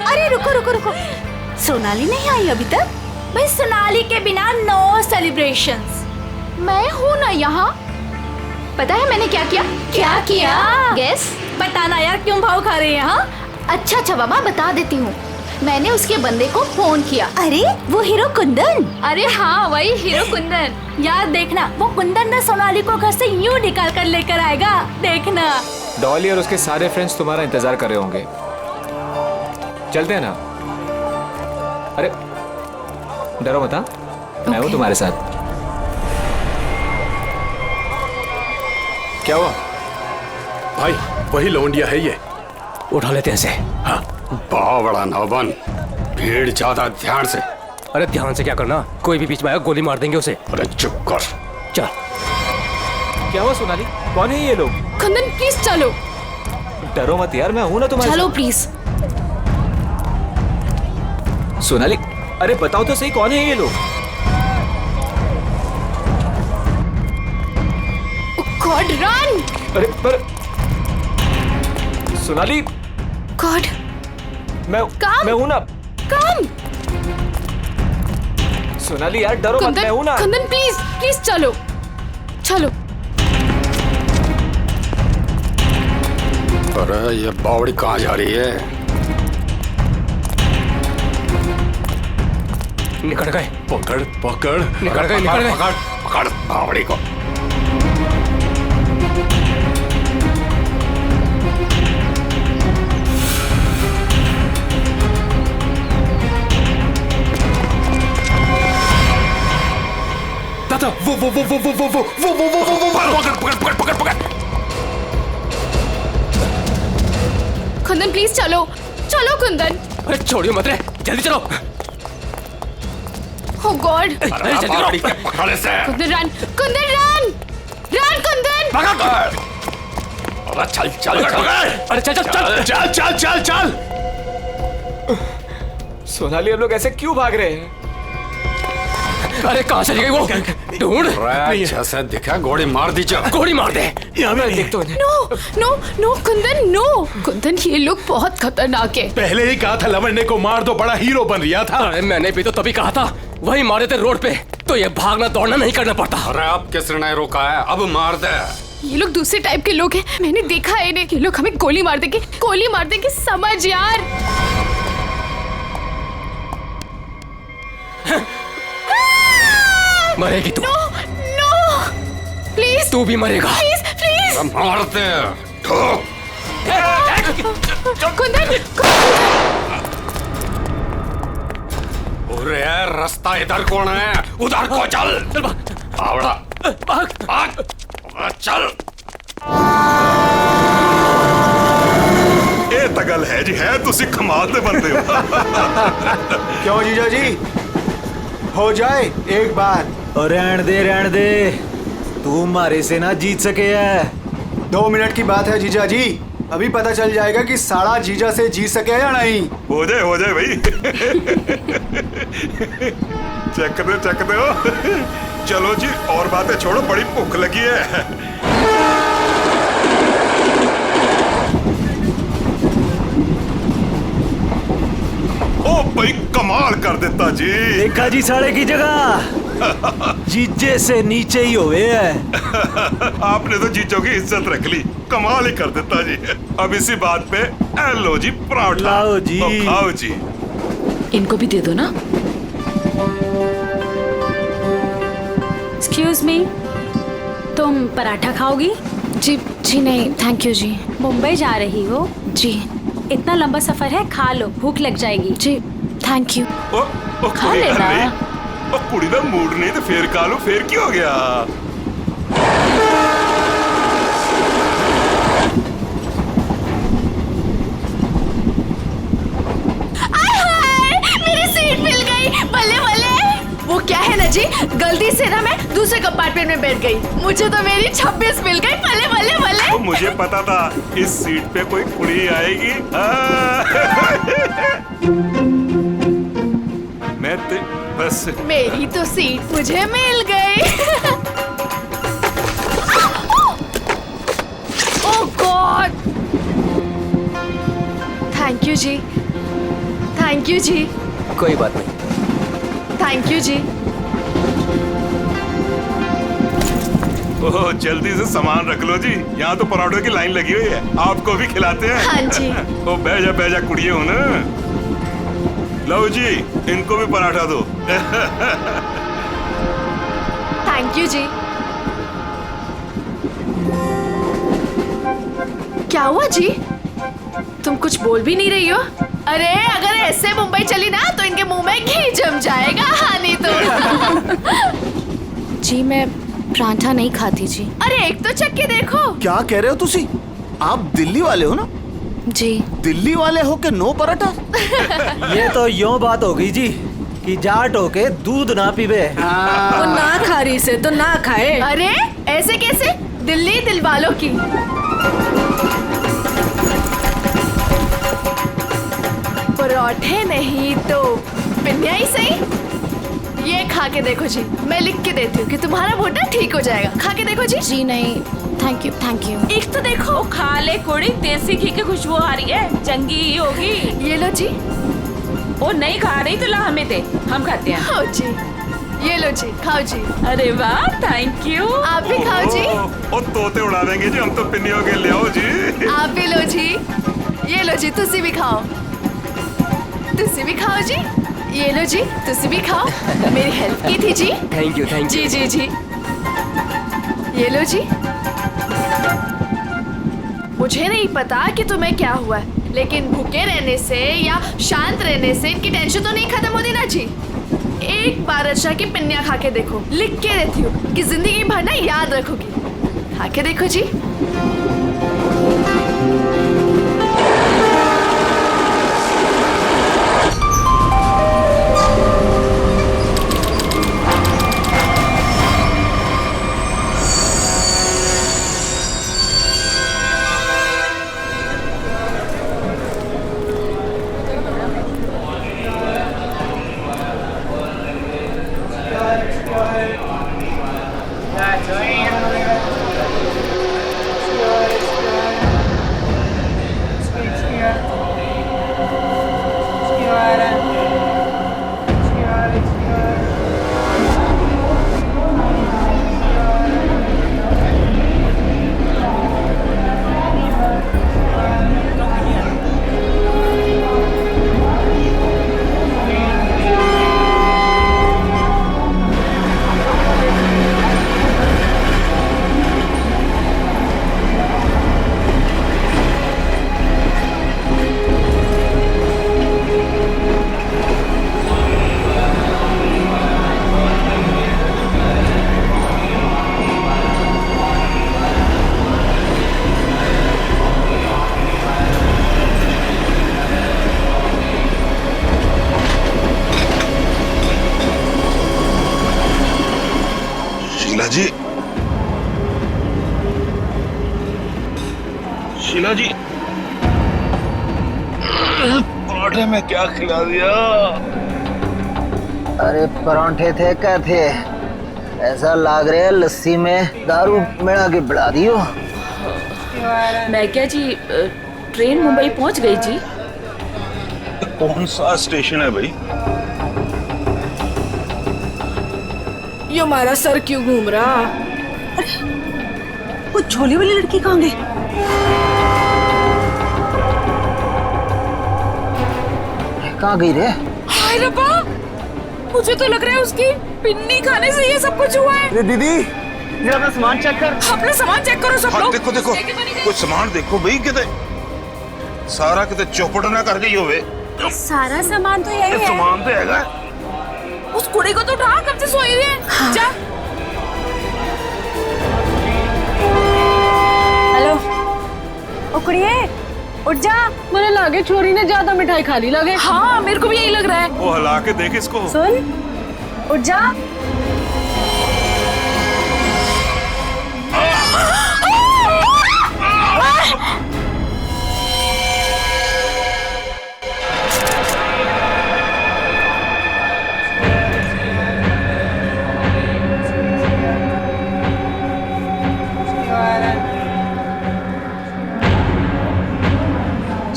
अरे रुको रुको रुको, सोनाली नहीं आई अभी तक? भाई सोनाली के बिना नो सेलिब्रेशंस। मैं हूँ ना यहाँ। पता है मैंने क्या किया? क्या किया? गेस बताना यार, क्यों भाव खा रहे हैं? हाँ अच्छा बाबा बता देती हूँ। मैंने उसके बंदे को फोन किया। अरे वो हीरो कुंदन? अरे हाँ वही हीरो कुंदन। यार देखना, वो कुंदन ना सोनाली को घर से यूं निकाल कर लेकर आएगा, देखना। डॉली और उसके सारे फ्रेंड्स तुम्हारा इंतजार कर रहे होंगे, चलते हैं ना? अरे डरो मत, मैं हूँ तुम्हारे साथ। क्या हुआ भाई? वही लौंडिया है ये, उठा लेते हैं इसे। हाँ बहुत बड़ा नौबन, भीड़ ज्यादा, ध्यान से। अरे ध्यान से क्या करना, कोई भी बीच में आया गोली मार देंगे उसे। अरे चुप कर। चल। क्या हुआ सोनाली, कौन है ये लोग? कुंदन प्लीज चलो। डरो मत यार, मैं हूं ना तुम्हारे चलो साथ। प्लीज। सोनाली अरे बताओ तो सही, कौन है ये लोग? God run. अरे पर सोनाली, गॉड मैं हूं ना। कम सोनाली यार डरो मत, मैं हूं ना। कुंदन प्लीज प्लीज चलो चलो। अरे ये बावड़ी कहाँ जा रही है? निकल गए। पकड़ पकड़ निकल गए, निकल गए। पकड़ पकड़ बावड़ी को। दादा वो पकड़ पकड़ पकड़। कुंदन प्लीज चलो चलो कुंदन। अरे छोड़ियो मत रे, जल्दी चलो। ओह गॉड। अरे जल्दी करो। पकड़ इसे। Kundan run, Kundan run, run Kundan. पकड़। अरे चल चल चल। अरे चल चल चल चल चल चल चल। सोनाली हम लोग ऐसे क्यों भाग रहे हैं? अरे कहाँ चली गई वो? ढूंढ। जैसे दिखा गोली मार दीजिए। गोली मार दे। यहाँ मैं देख तो नहीं। No no no Kundan no. Kundan ये लोग बहुत खतरनाक है। पहले ही कहा था लवंडे को मार दो, बड़ा हीरो बन रहा था। अरे मैंने भी तो तभी कहा था, वही मार देते रोड पे तो ये भागना दौड़ना नहीं करना पड़ता। अरे अब किसने रोका है? अब मार दे। ये लोग दूसरे टाइप के लोग हैं, मैंने देखा है इन्हें। ये लोग हमें गोली मार देंगे, समझ यार। मरेगी तू। No no please. तू भी मरेगा। Please please. मार दे। कुंदन अरे रास्ता इधर कौन है? उधर को चल। आवड़ा भाग चल। ਇਹ ਤਾਂ ਗੱਲ ਹੈ ਜੀ, ਹੈ ਤੁਸੀਂ ਕਮਾਲ ਦੇ ਬੰਦੇ ਹੋ। क्यों जीजा जी, हो जाए एक बार। और रहन दे, तू हमारे से ना जीत सके है। 2 मिनट की बात है जीजा जी, अभी पता चल जाएगा कि साड़ा जीजा से जीत सके या नहीं। हो जाए भाई। चक दो। चलो जी और बातें छोड़ो, बड़ी भूख लगी है। ओ भाई कमाल कर देता जी। देखा जी साढ़े की जगह जीजे से नीचे ही हुए है। आपने तो जीजों की इज्जत रख ली, कमाल ही कर देता जी। अब इसी बात पे लो जी पराठा। लाओ जी। तो खाओ जी। इनको भी दे दो ना। एक्सक्यूज मी, तुम पराठा खाओगी? जी नहीं थैंक यू जी। मुंबई जा रही हो? जी। इतना लंबा सफर है, खा लो, भूख लग जाएगी। जी थैंक यू। खा लेना। कुड़ी दा मूड नहीं तो फिर खा लो, फिर क्या हो गया? मेरी सीट मिल गई, बल्ले बल्ले। वो क्या है ना जी, गलती से ना मैं दूसरे कंपार्टमेंट में बैठ गई, मुझे तो मेरी 26 मिल गई। बल्ले बल्ले बल्ले। तो मुझे पता था इस सीट पे कोई कुड़ी आएगी। मैं तो बस मेरी तो सीट मुझे मिल गई। Oh god. Thank you ji, thank you ji. कोई बात नहीं। थैंक यू जी। ओह जल्दी से सामान रख लो जी, यहाँ तो पराठों की लाइन लगी हुई है, आपको भी खिलाते हैं। हाँ जी। ओ बैजा कुड़िए हो ना। लो जी, इनको भी पराठा दो। थैंक यू जी। क्या हुआ जी, तुम कुछ बोल भी नहीं रही हो? अरे अगर ऐसे मुंबई चली ना तो इनके मुंह में घी जम जाएगा। हाँ नहीं तो। जी मैं पराठा नहीं खाती जी। अरे एक तो चख के देखो। क्या कह रहे हो तुसी? आप दिल्ली वाले हो ना? जी। दिल्ली वाले हो के नो पराठा? ये तो यूं बात हो गई जी कि जाट हो के दूध ना पीवे। वो ना खा रही से तो ना खाए। अरे ऐसे कैसे, दिल्ली दिल वालों की। पराठे नहीं तो पिन्निया ही सही। ये खा के देखो जी, मैं लिख के देती हूँ कि तुम्हारा भुट्टा ठीक हो जाएगा। खा के देखो जी। जी नहीं थैंक यू थैंक यू। एक तो देखो। खा ले कोड़ी, देसी घी की खुशबू आ रही है, चंगी ही होगी। ये लो जी। वो नहीं खा रही तो ला हमें दे, हम खाते हैं। खाओ जी, ये लो जी, खाओ जी। अरे वाह थैंक यू। आप भी खाओ जी। ओ तोते उड़ा देंगे जी, हम तो पिन्नियों के ले आओ जी। आप भी लो जी, ये लो जी, तुसी भी खाओ। तुसी भी खाओ जी, ये लो जी, तुसी भी खाओ। मेरी हेल्प की थी जी। थैंक यू जी जी जी। ये लो जी। मुझे नहीं पता कि तुम्हें क्या हुआ है, लेकिन भूखे रहने से या शांत रहने से इनकी टेंशन तो नहीं खत्म होती ना जी। एक बार अच्छा की पिन्निया खा के देखो, लिख के देती हूँ कि जिंदगी भर ना याद रखोगी। खा के देखो जी। शीला जी, पराठे में क्या खिला दिया? अरे परांठे थे क्या थे, ऐसा लाग रहा है लस्सी में दारू मिला के बढ़ा दियो। मैं क्या जी, ट्रेन मुंबई पहुंच गई जी। कौन सा स्टेशन है भाई? ये हमारा सर क्यों घूम रहा? वो झोले वाली लड़की कहाँ गई? कहाँ गई रे? हाय रब्बा, मुझे तो लग रहा है उसकी पिन्नी खाने से ये सब कुछ हुआ है। दीदी जरा अपना सामान चेक कर। अपना सामान चेक करो सब लोग। देखो देखो कुछ सामान देखो भाई, कितने सारा कितने चौपट ना कर गई होवे। सारा सामान तो यही है। सामान तो हैगा। उस कुड़ी को तो उठा, कब से सोई हुई है। हाँ। जा। हेलो, ओ कुड़िए, उठ जा। मुझे लगे चोरी ने ज्यादा मिठाई खा ली लगे। हाँ मेरे को भी यही लग रहा है। वो हिला के देख इसको। सुन, उठ जा।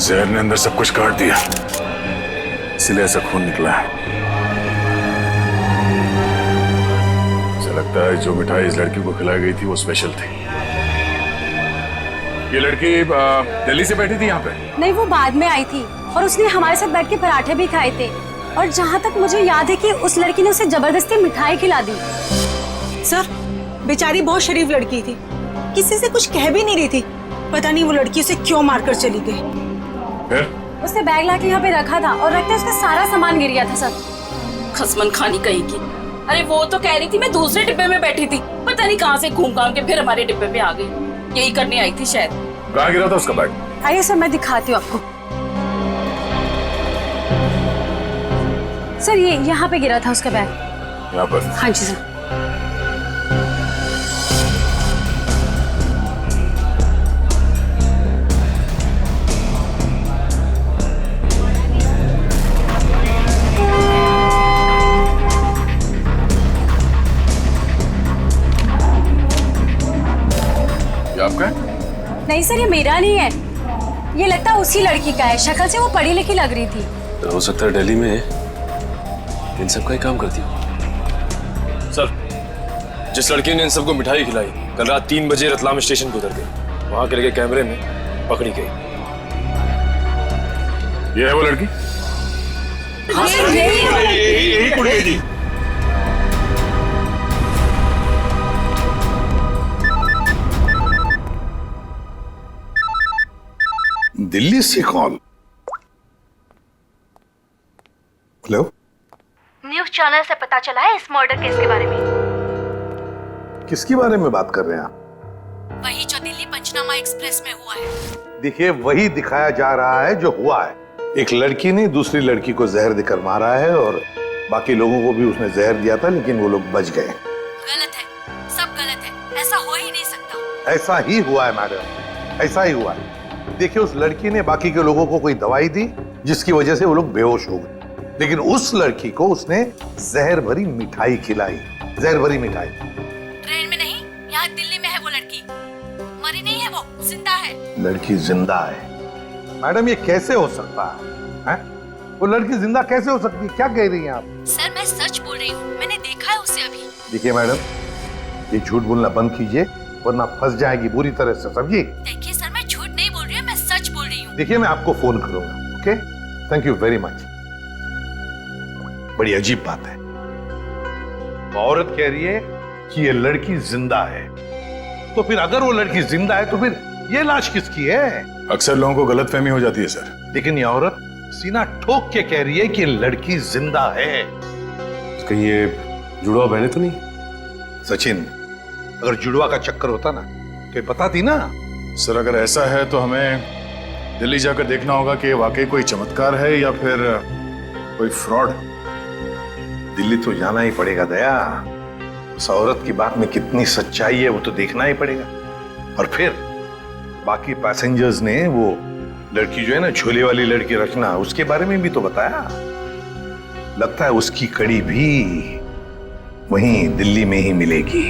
जहर ने अंदर सब कुछ काट दिया, इसलिए ऐसा खून निकला है। मुझे लगता है जो मिठाई इस लड़की को खिलाई गई थी वो स्पेशल थी। ये लड़की दिल्ली से बैठी थी यहाँ पे? नहीं, वो बाद में आई थी और उसने हमारे साथ बैठ के पराठे भी खाए थे। और जहाँ तक मुझे याद है कि उस लड़की ने उसे जबरदस्ती मिठाई खिला दी। सर, बेचारी बहुत शरीफ लड़की थी, किसी से कुछ कह भी नहीं रही थी। पता नहीं वो लड़की उसे क्यों मारकर चली गई। फिर? उसने बैग लाके यहाँ पे रखा था और रखते उसका सारा सामान गिर गया था सर। खसमन खानी कहीं की। अरे वो तो कह रही थी मैं दूसरे डिब्बे में बैठी थी, पता नहीं कहाँ से घूम घाम के फिर हमारे डिब्बे पे आ गई। यही करने आई थी शायद। कहाँ गिरा था उसका बैग? आइए सर, मैं दिखाती हूँ आपको। सर, ये यहाँ पे गिरा था उसका बैग। यहाँ पर? हाँ जी सर। आपका? नहीं सर, ये मेरा नहीं है, ये लगता है उसी लड़की का है। शक्ल से वो पढ़ी लिखी लग रही थी। तो हो सकता है दिल्ली में इन सब का ही काम करती हो। सर, जिस लड़की ने इन सबको मिठाई खिलाई कल रात 3 बजे रतलाम स्टेशन पे उतर गई, वहां के लगे कैमरे में पकड़ी गई। ये है वो लड़की? यही कुड़ी है जी। दिल्ली से कॉल। हेलो, न्यूज़ चैनल से पता चला है इस मर्डर केस के बारे में। किसके बारे में बात कर रहे हैं आप? वही जो दिल्ली पंचनामा एक्सप्रेस में हुआ है। देखिए, वही दिखाया जा रहा है जो हुआ है। एक लड़की ने दूसरी लड़की को जहर देकर मारा है और बाकी लोगों को भी उसने जहर दिया था, लेकिन वो लोग बच गए। गलत है, सब गलत है, ऐसा हो ही नहीं सकता। ऐसा ही हुआ है मैडम, ऐसा ही हुआ है। देखिए, उस लड़की ने बाकी के लोगों को कोई दवाई दी जिसकी वजह से वो लोग बेहोश हो गए, लेकिन उस लड़की को उसने जहर भरी मिठाई खिलाई। जहर भरी मिठाई। ट्रेन में नहीं, यहाँ दिल्ली में है वो लड़की। मरी नहीं है, वो जिंदा है। लड़की जिंदा है? मैडम, ये कैसे हो सकता है? वो लड़की जिंदा कैसे हो सकती है? क्या कह रही हैं आप? सर, मैं सच बोल रही हूँ, मैंने देखा है उसे अभी। देखिए मैडम, ये झूठ बोलना बंद कीजिए वरना फंस जाएगी बुरी तरह से, समझिए? देखिए सर, मैं झूठ नहीं बोल रही हूँ, मैं सच बोल रही हूँ। देखिए, मैं आपको फोन करूंगा। Okay, thank you very much. बड़ी अजीब बात है, औरत कह रही है कि ये लड़की जिंदा है, तो फिर अगर वो लड़की जिंदा है तो फिर ये लाश किसकी है? अक्सर लोगों को गलतफहमी हो जाती है सर। लेकिन ये औरत सीना ठोक के कह रही है कि लड़की जिंदा है। कहीं ये जुड़वा बहने तो नहीं? सचिन, अगर जुड़वा का चक्कर होता ना तो बताती ना। सर, अगर ऐसा है तो हमें दिल्ली जाकर देखना होगा कि वाकई कोई चमत्कार है या फिर कोई फ्रॉड। दिल्ली तो जाना ही पड़ेगा दया। उस औरत की बात में कितनी सच्चाई है वो तो देखना ही पड़ेगा। और फिर बाकी पैसेंजर्स ने वो लड़की जो है ना, झोले वाली लड़की रचना, उसके बारे में भी तो बताया। लगता है उसकी कड़ी भी वहीं दिल्ली में ही मिलेगी।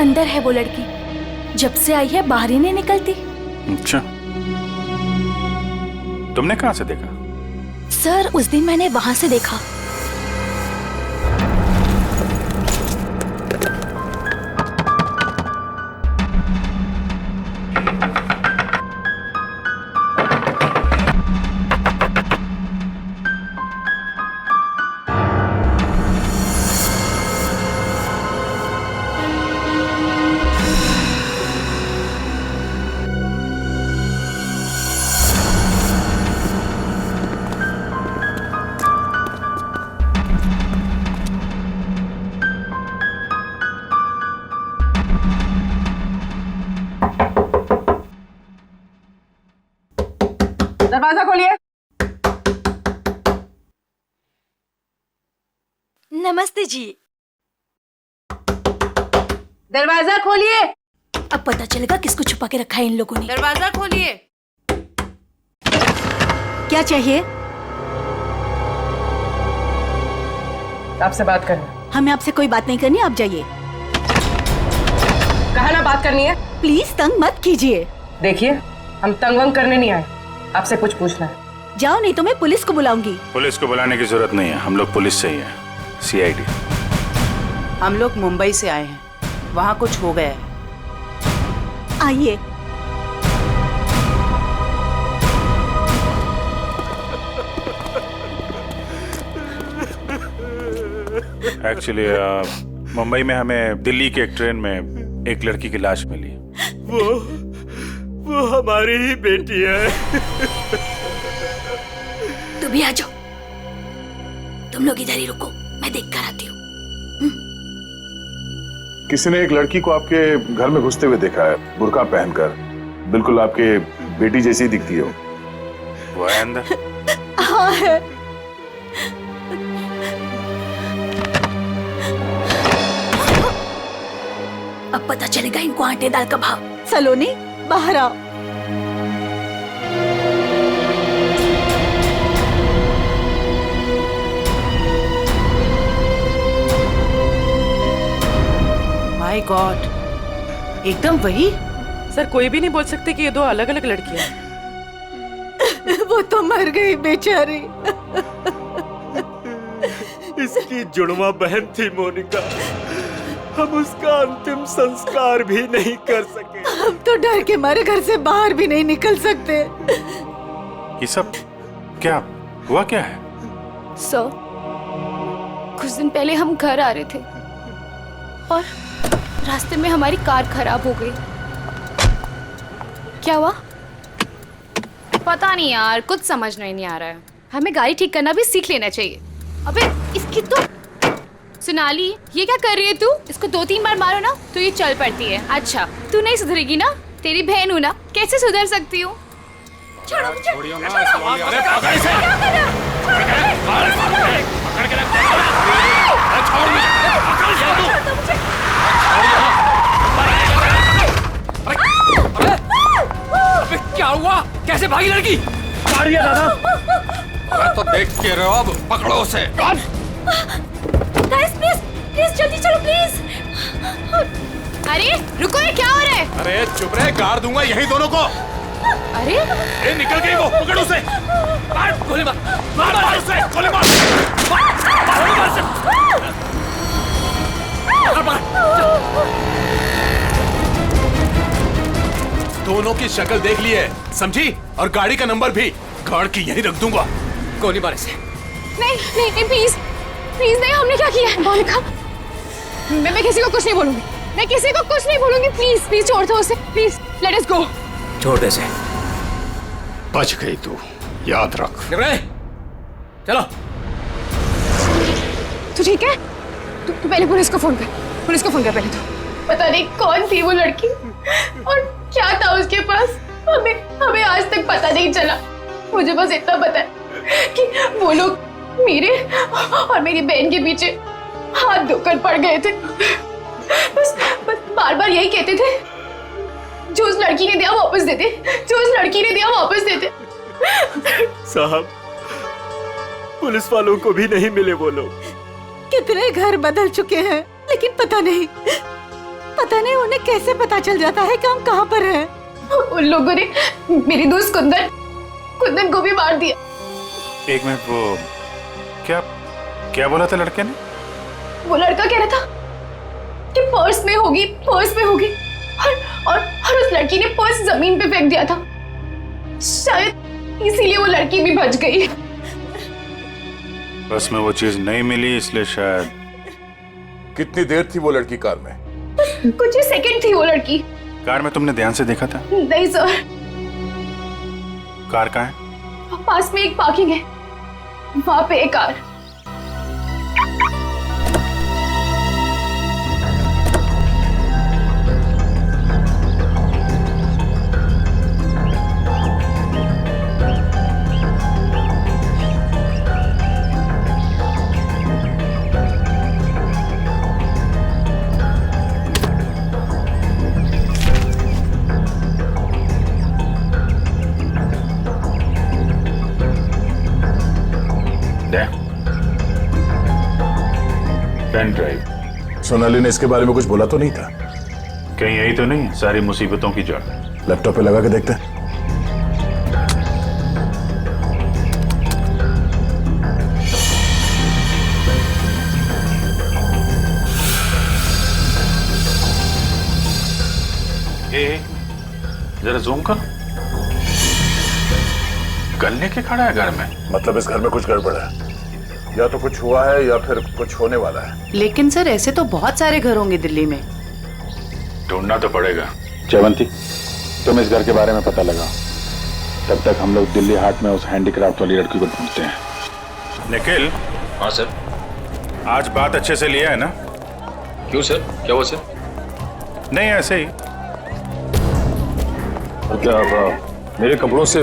अंदर है वो लड़की, जब से आई है बाहर ही नहीं निकलती। अच्छा, तुमने कहाँ से देखा? सर उस दिन मैंने वहां से देखा। दरवाजा खोलिए। नमस्ते जी। दरवाजा खोलिए। अब पता चलेगा किसको छुपा के रखा है इन लोगों ने। दरवाजा खोलिए। क्या चाहिए? आपसे बात करना। हमें आपसे कोई बात नहीं करनी, आप जाइए। कहा ना बात करनी है। प्लीज तंग मत कीजिए। देखिए, हम तंग वंग करने नहीं आए, आपसे कुछ पूछना है। जाओ, नहीं तो मैं पुलिस को बुलाऊंगी। पुलिस को बुलाने की जरूरत नहीं है, हम लोग पुलिस से ही हैं, CID। हम लोग मुंबई से आए हैं, वहाँ कुछ हो गया है। आइए। एक्चुअली मुंबई में हमें दिल्ली के एक ट्रेन में एक लड़की की लाश मिली। वो हमारी ही बेटी है। तुम भी आ जाओ, तुम लोग इधर ही रुको, मैं देख कर आती हूँ। किसी ने एक लड़की को आपके घर में घुसते हुए देखा है, बुर्का पहनकर, बिल्कुल आपके बेटी जैसी दिखती हो। वो है अंदर? हाँ है। अब पता चलेगा इनको आटे दाल का भाव। सलोनी, बाहर आओ। माय गॉड, एकदम वही। सर कोई भी नहीं बोल सकते कि ये दो अलग अलग लड़कियां हैं। वो तो मर गई बेचारी। इसकी जुड़वा बहन थी मोनिका, हम उसका अंतिम संस्कार भी नहीं कर सके। हम तो डर के मारे घर से बाहर भी नहीं निकल सकते। ये सब क्या हुआ? क्या है? सर, कुछ दिन पहले हम घर आ रहे थे और रास्ते में हमारी कार खराब हो गई। क्या हुआ? पता नहीं यार, कुछ समझ नहीं आ रहा है। हमें गाड़ी ठीक करना भी सीख लेना चाहिए। अबे इसकी तो सोनाली, ये क्या कर रही है तू? इसको 2-3 बार मारो ना तो ये चल पड़ती है। अच्छा, तू नहीं सुधरेगी ना? तेरी बहन हूँ ना, कैसे सुधर सकती हूँ? छोड़ो मुझे। छोड़ियो ना, अरे पकड़ इसे। पकड़ के रख। छोड़ मुझे। पकड़ तू। अबे क्या हुआ? कैसे भागी लड़की? मारिए दादा। अरे तो देख के रहो, अब पकड़ो उसे। गाइस प्लीज प्लीज जल्दी चलो प्लीज। अरे रुको, ये क्या हो रहा है? अरे चुप रहे, गाड़ दूंगा यही दोनों को। अरे ए, निकल गई वो, पकड़ उसे। मार गोली मार, मार उसे, गोली मार। गोली मार उसे। दोनों की शक्ल देख ली है, समझी? और गाड़ी का नंबर भी गाड़ के यही रख दूंगा। गोली मार इसे। नहीं नहीं नहीं, प्लीज प्लीज नहीं, हमने क्या किया है? मोनिका, मैं किसी को कुछ नहीं बोलूंगी, मैं किसी को कुछ नहीं बोलूंगी। प्लीज प्लीज छोड़ दो उसे, प्लीज लेट अस गो। छोड़ दे इसे। बच गई तू, याद रख। चलो। तू ठीक है? तू पहले पुलिस को फोन कर, पुलिस को फोन कर पहले। तो पता नहीं कौन थी वो लड़की और क्या था उसके पास, हमें आज तक पता नहीं चला। मुझे बस इतना पता है कि वो लोग मेरे और मेरी बहन के पीछे हाथ धोकर पड़ गए थे। बस बार बार यही कहते थे, जो उस लड़की ने दिया वापस दे दे, जो उस लड़की ने दिया वापस दे दे। साहब, पुलिस वालों को भी नहीं मिले वो लोग। कितने घर बदल चुके हैं, लेकिन पता पता नहीं उन्हें कैसे पता चल जाता है कि हम कहाँ पर हैं। उन लोगों ने मेरी दोस्त कुंदन को भी मार दिया। एक मिनट, वो क्या क्या बोला था लड़के ने? वो लड़का कह रहा था कि पर्स में होगी और उस लड़की ने पर्स जमीन पे फेंक दिया था। शायद इसीलिए वो लड़की भी बच गई। बस में वो चीज नहीं मिली इसलिए शायद। कितनी देर थी वो लड़की कार में? कुछ ही सेकंड थी वो लड़की। कार में तुमने ध्यान से देखा था? नहीं सर। कार कहाँ है? पास में एक पार्किंग है, वहां पे एक कार। Pen drive. सोनाली ने इसके बारे में कुछ बोला तो नहीं था? कहीं यही तो नहीं सारी मुसीबतों की जड़? लैपटॉप पे लगा के देखते हैं। जरा जूम कर। गन लेके खड़ा है घर में? मतलब इस घर में कुछ गड़बड़ है, या तो कुछ हुआ है या फिर कुछ होने वाला है। लेकिन सर ऐसे तो बहुत सारे घर होंगे दिल्ली में। ढूंढना तो पड़ेगा। जयवंती, तुम इस घर के बारे में पता लगाओ, तब तक हम लोग दिल्ली हाट में उस हैंडीक्राफ्ट वाली लड़की को ढूंढते हैं। निखिल। हाँ सर। आज बात अच्छे से लिया है ना? क्यों सर, क्या हुआ सर? नहीं ऐसे ही। क्या मेरे कपड़ों से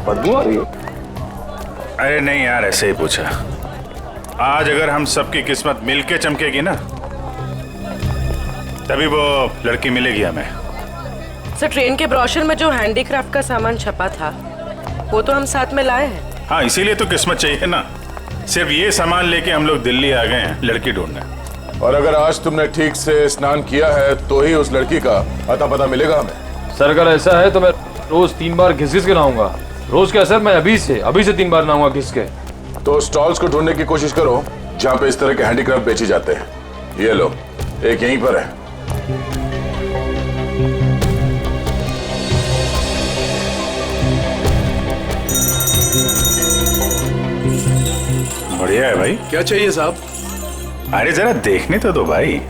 बदबू आ रही है? अरे नहीं यार, ऐसे ही पूछा। आज अगर हम सबकी किस्मत मिलके चमकेगी ना, तभी वो लड़की मिलेगी हमें। सर ट्रेन के ब्रोशर में जो हैंडीक्राफ्ट का सामान छपा था वो तो हम साथ में लाए हैं। हाँ, इसीलिए तो किस्मत चाहिए ना। सिर्फ ये सामान लेके हम लोग दिल्ली आ गए हैं लड़की ढूंढने। और अगर आज तुमने ठीक से स्नान किया है तो ही उस लड़की का अता पता मिलेगा हमें। सर अगर ऐसा है तो मैं रोज 3 बार घिस के नहाऊंगा। रोज क्या सर, मैं अभी से 3 बार नहाऊंगा घिस के। तो स्टॉल्स को ढूंढने की कोशिश करो जहाँ पे इस तरह के हैंडीक्राफ्ट बेचे जाते हैं। ये लो, एक यहीं पर है। बढ़िया है भाई। क्या चाहिए साहब? अरे जरा देखने तो दो भाई,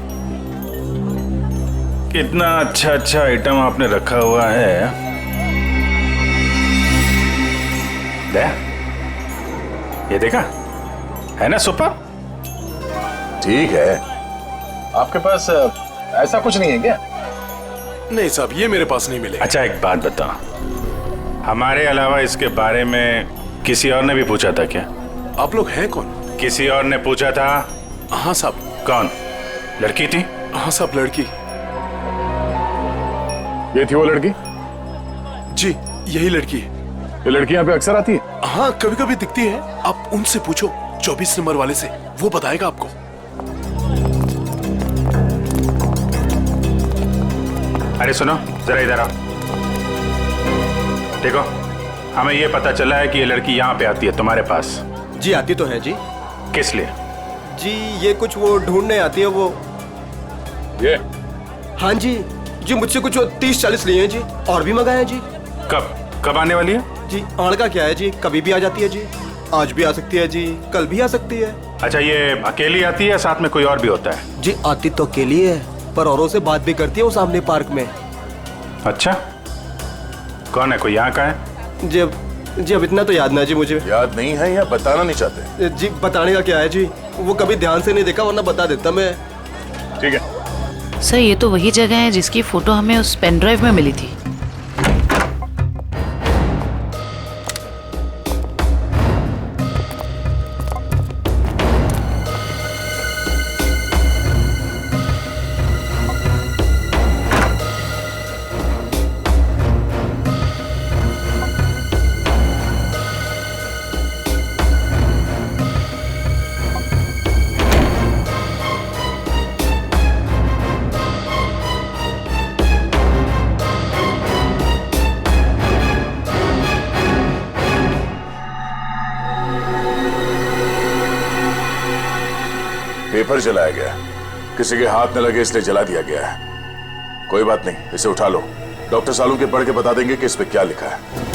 कितना अच्छा अच्छा आइटम आपने रखा हुआ है। दे, ये देखा है ना सुपर? ठीक है। आपके पास ऐसा कुछ नहीं है क्या? नहीं साहब, ये मेरे पास नहीं मिले। अच्छा एक बात बता, हमारे अलावा इसके बारे में किसी और ने भी पूछा था क्या? आप लोग हैं कौन? किसी और ने पूछा था? हाँ साहब। कौन? लड़की थी? हाँ साहब, लड़की। ये थी वो लड़की? जी यही लड़की है। ये लड़की यहाँ पे अक्सर आती है? हाँ कभी कभी दिखती है। आप उनसे पूछो 24 नंबर वाले से, वो बताएगा आपको। अरे सुनो जरा इधर आओ। देखो, हमें ये पता चला है कि ये लड़की यहाँ पे आती है तुम्हारे पास। जी आती तो है जी। किस लिए? जी ये कुछ वो ढूंढने आती है वो। ये? हाँ जी जी, मुझसे कुछ 30-40 लिए हैं जी, और भी मंगाए हैं जी। कब आने वाली है? जी आड़ का क्या है जी, कभी भी आ जाती है जी। आज भी आ सकती है जी, कल भी आ सकती है। अच्छा, ये अकेली आती है, साथ में कोई और भी होता है? जी आती तो अकेली है, पर औरों से बात भी करती है वो सामने पार्क में। अच्छा, कौन है? कोई यहाँ का है? जी अब इतना तो याद ना जी मुझे। याद नहीं है या बताना नहीं चाहते? जी बताने का क्या है जी, वो कभी ध्यान से नहीं देखा, वरना बता देता मैं। ठीक है सर, ये तो वही जगह है जिसकी फोटो हमें उस पेन ड्राइव में मिली थी। पेपर जलाया गया, किसी के हाथ न लगे इसलिए जला दिया गया है। कोई बात नहीं, इसे उठा लो, डॉक्टर सालुंके पढ़ के बता देंगे कि इस पे क्या लिखा है।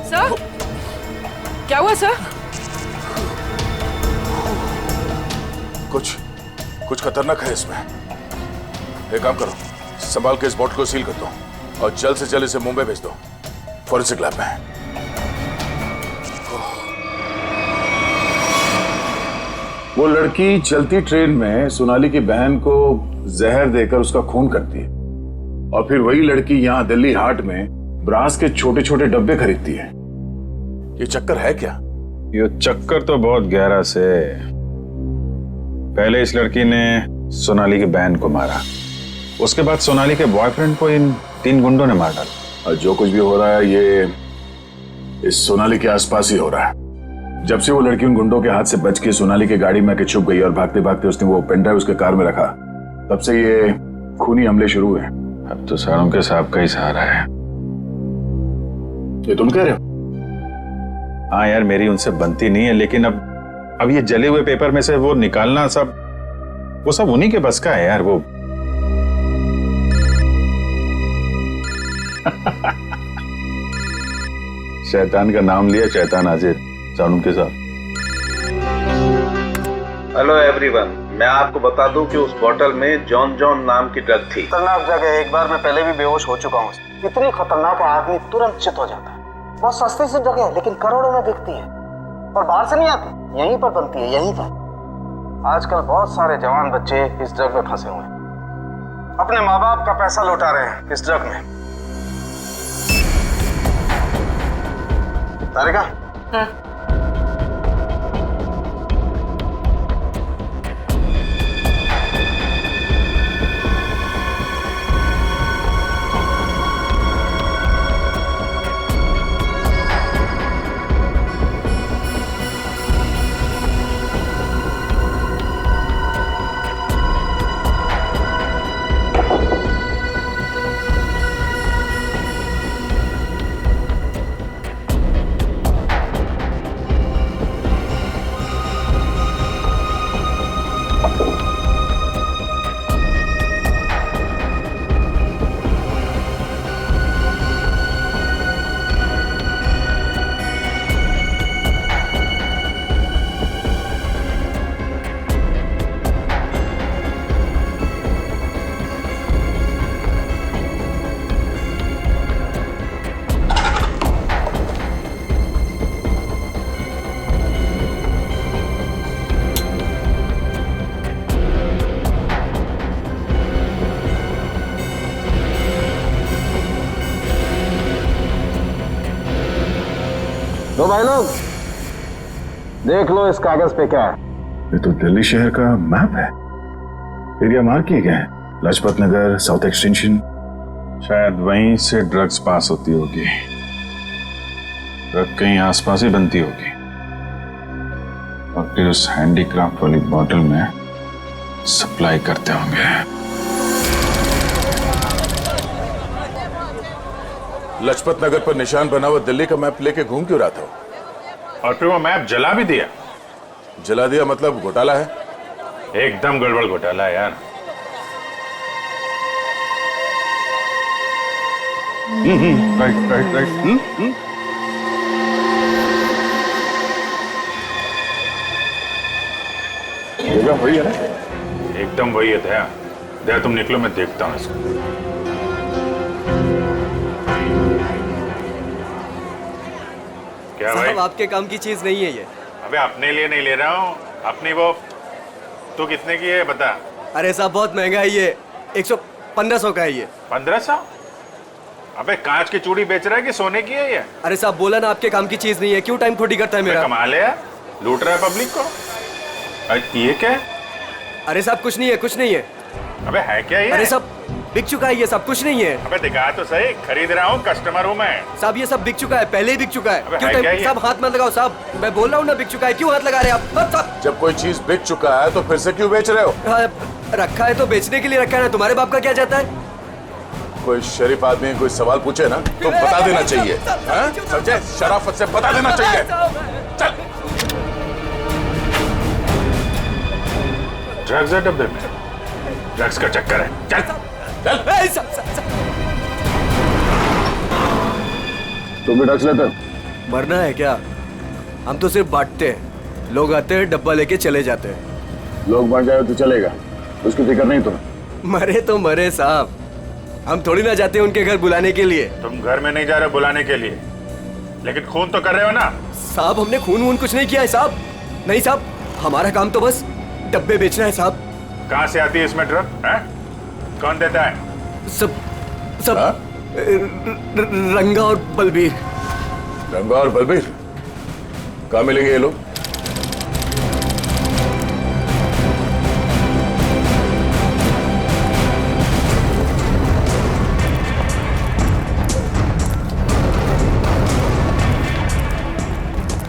सर, क्या हुआ सर? कुछ खतरनाक है इसमें। एक काम करो, संभाल के इस बॉटल को सील कर दो और जल्द से जल्द इसे मुंबई भेज दो, फॉरेंसिक लैब में। वो लड़की चलती ट्रेन में सोनाली की बहन को जहर देकर उसका खून करती है और फिर वही लड़की यहाँ दिल्ली हाट में ब्रास के छोटे छोटे डब्बे खरीदती है। ये चक्कर है क्या? ये चक्कर तो बहुत गहरा से। पहले इस लड़की ने सोनाली की बहन को मारा, उसके बाद सोनाली के बॉयफ्रेंड को इन 3 गुंडों ने मार डाला। और जो कुछ भी हो रहा है ये इस सोनाली के आसपास ही हो रहा है। जब से वो लड़की उन गुंडों के हाथ से बच के सोनाली की गाड़ी में आके छुप गई और भागते भागते उसने वो पेन ड्राइव उसके कार में रखा, तब से ये खूनी हमले शुरू हुए। अब तो सालुंके साहब का ही सहारा है। ये तुम कह रहे हो? हाँ यार, मेरी उनसे बनती नहीं है, लेकिन अब ये जले हुए पेपर में से वो निकालना वो सब उन्हीं के बस का है यार। वो शैतान का नाम लिया, शैतान हाजिर। सालुंके साहब। हेलो एवरीवन, मैं आपको बता दूं कि उस बोतल में जॉन जॉन नाम की ड्रग थी। खतरनाक जगह है, एक बार मैं पहले भी बेहोश हो चुका हूँ। इतनी खतरनाक है, आदमी तुरंत चित हो जाता है। बहुत सस्ती सी जगह है लेकिन करोड़ों में बिकती है और बाहर से नहीं आती, यहीं पर बनती है, यहीं पर। आजकल बहुत सारे जवान बच्चे इस ड्रग में फंसे हुए हैं, अपने माँ बाप का पैसा लौटा रहे हैं इस ड्रग में। तारिका, तो भाई लोग देख लो इस कागज पे क्या है। ये तो दिल्ली शहर का मैप है। एरिया मार्क किए गए हैं, लाजपत नगर, साउथ एक्सटेंशन। शायद वहीं से ड्रग्स पास होती होगी। ड्रग कहीं आसपास ही बनती होगी और फिर उस हैंडीक्राफ्ट वाली बॉटल में सप्लाई करते होंगे। लाजपत नगर पर निशान बना हुआ दिल्ली का मैप लेके घूम क्यों रहा था? और फिर वो मैप जला भी दिया। जला दिया मतलब घोटाला है? एकदम गड़बड़ घोटाला है यार। Right right right. जगह वही है ना? एकदम वही है। दया तुम निकलो, मैं देखता हूँ इसको। क्या भाई? साहब आपके काम की चीज नहीं है ये। अबे अपने लिए नहीं ले रहा हूँ, अपनी वो। तू कितने की है बता? अरे साहब बहुत महंगा है ये, 100-1500 का है ये। 1500? अबे कांच की चूड़ी बेच रहा है कि सोने की है ये? अरे साहब बोला ना आपके काम की चीज नहीं है, क्यों टाइम खोटी करता है मेरा? कमाल है यार, लूट रहा है पब्लिक को। अरे ये क्या है? अरे साहब कुछ नहीं है, कुछ नहीं है। अबे है क्या ये? अरे साहब बिक चुका है ये सब, कुछ नहीं है। अबे दिखा तो सही, खरीद रहा हूँ, कस्टमर हूँ मैं। साहब ये सब बिक चुका है, पहले ही बिक चुका है। अबे क्यों है क्या ये? साहब हाथ मत लगाओ साहब, मैं बोल रहा हूँ ना बिक चुका है, क्यों हाथ लगा रहे हैं आप? जब कोई चीज बिक चुका है तो फिर से क्यों बेच रहे हो? रखा है तो बेचने के लिए रखा है ना, तुम्हारे बाप का क्या जाता है? कोई शरीफ आदमी कोई सवाल पूछे ना तो बता देना चाहिए, समझे? शराफत से बता देना चाहिए। चल। ड्रग्स है डब्बे में, ड्रग्स का चक्कर है। चल चल। तुम भी ड्रग्स लेते? मरना है क्या? हम तो सिर्फ बांटते हैं, लोग आते हैं डब्बा लेके चले जाते हैं। लोग बन जाए तो चलेगा, उसकी फिक्र नहीं तुम्हें? मरे तो मरे साहब, हम थोड़ी ना जाते हैं उनके घर बुलाने के लिए। तुम घर में नहीं जा रहे बुलाने के लिए, लेकिन खून तो कर रहे हो ना? साहब हमने खून वून कुछ नहीं किया है साहब। नहीं साहब, हमारा काम तो बस डब्बे बेचना है साहब। कहाँ से आती है इसमें ड्रग? कौन देता है? सब रंगा और बलबीर। रंगा और बलबीर कहाँ मिलेंगे ये लोग?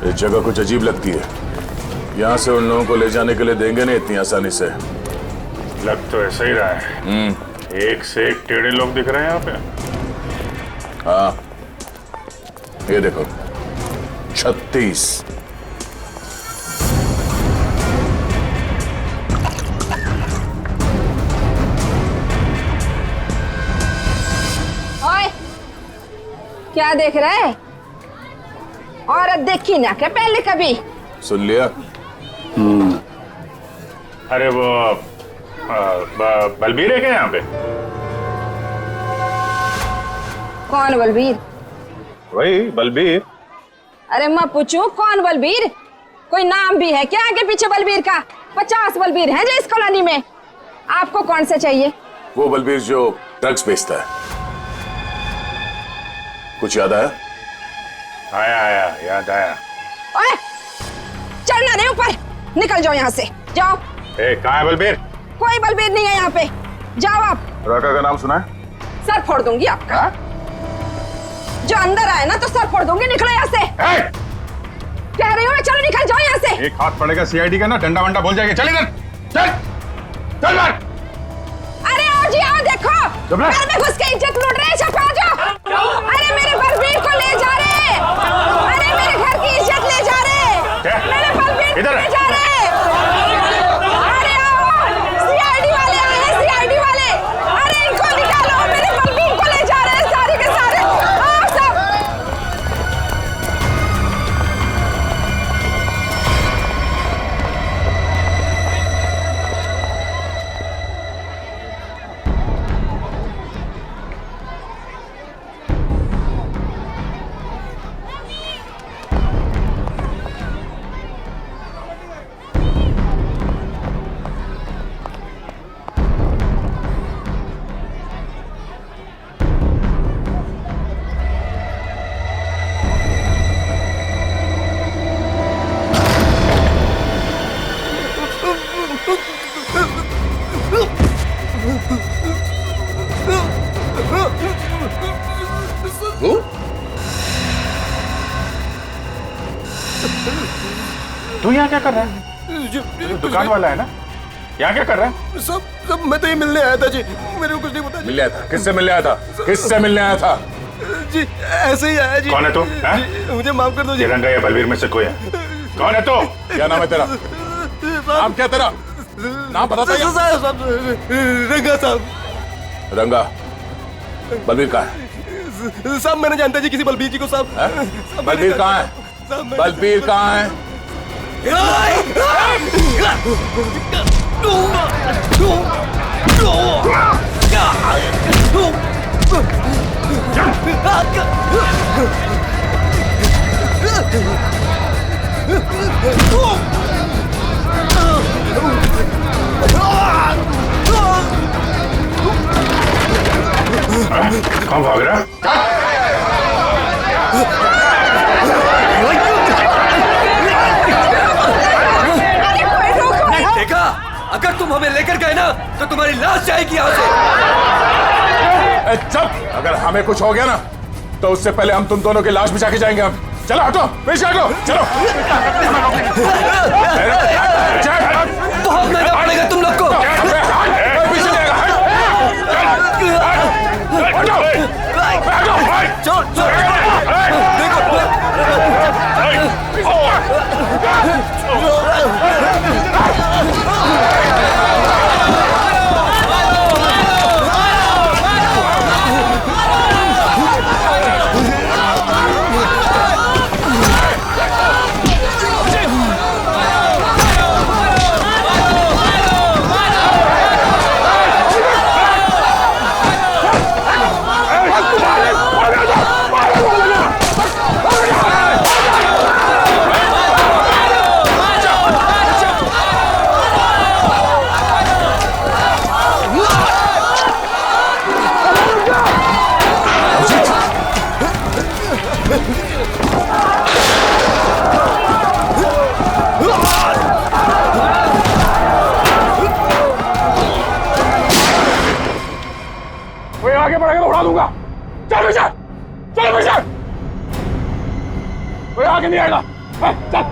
ये जगह कुछ अजीब लगती है, यहाँ से उन लोगों को ले जाने के लिए देंगे नहीं इतनी आसानी से। लग तो ऐसा ही रहा है, एक से एक टेढ़े लोग दिख रहे हैं यहाँ पे। हाँ ये देखो 36। ओए, क्या देख रहा है? औरत देखी ना क्या पहले कभी? सुन लिया? अरे वो बलबीर है क्या यहाँ पे? कौन बलबीर? वही बलबीर। अरे मैं पूछूं कौन बलबीर? कोई नाम भी है क्या आगे पीछे बलबीर का? 50 बलबीर हैं जो इस कॉलोनी में। आपको कौन से चाहिए? वो बलबीर जो ड्रग्स बेचता है। कुछ याद आया? आया याद आया। ओए, चढ़ना नहीं ऊपर, निकल जाओ यहाँ से, जाओ। कहाँ है बलबीर? कोई बलबीर नहीं है यहाँ पे, जाओ आप। राका का नाम सुना है? सर फोड़ दूंगी आपका। जो अंदर आए ना तो सर फोड़ दूंगी, निकलो यहाँ से। कह रही हूँ ना, चलो निकल जाओ यहाँ से। एक हाथ पड़ेगा सीआईडी का ना, डंडा वंडा बोल जाएगा। चल इधर, चल चल। अरे आओ जी आओ, देखो घर में घुस के इज्जत लूट रहे हैं, सब आ जाओ। अरे मेरे बलबीर को ले जा रहे हैं, अरे मेरे घर की इज्जत ले जा रहे हैं, मेरे बलबीर को ले जा रहे हैं। अरे आओ, सीआईडी वाले आए हैं, सीआईडी वाले। अरे इनको निकालो, मेरे बलबीर को ले जा रहे हैं सारे के सारे। आओ सब। तू यहाँ क्या कर रहा है? दुकान वाला है ना, यहाँ क्या कर रहा है? सब मैं तो ये मिलने आया था जी, मेरे को कुछ नहीं पता। मिलने आया था? किससे मिलने आया था? किससे मिलने आया था? जी ऐसे ही आया जी। कौन है तू? मुझे माफ कर दो जी। रंगा या बलबीर में से कोई है? कौन है तू? क्या नाम है तेरा? नाम क्या तेरा? नाम बता दो। रंगा साहब। रंगा, बलबीर कहाँ है? साहब मैंने जानता जी किसी बलबीर जी को साहब। बलबीर कहाँ है? बलबीर कहाँ है? कौन भाग रहा? नहीं देखा, अगर तुम हमें लेकर गए ना तो तुम्हारी लाश जाएगी यहाँ से। चुप! अगर हमें कुछ हो गया ना तो उससे पहले हम तुम दोनों की लाश बिछा के जाएंगे। हम चलो, हटो, पीछे हटो, चलो। बहुत महंगा पड़ेगा तुम लोग को। पीछे आगे बढ़ेगा तो उड़ा दूंगा। चल विशाल, चल विशाल, कोई आगे नहीं आएगा। चल,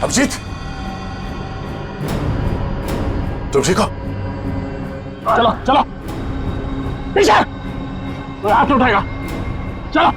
अभिजीत, तुम ठीक हो? चलो चलो, विशाल, कोई हाथ उठाएगा। चलो।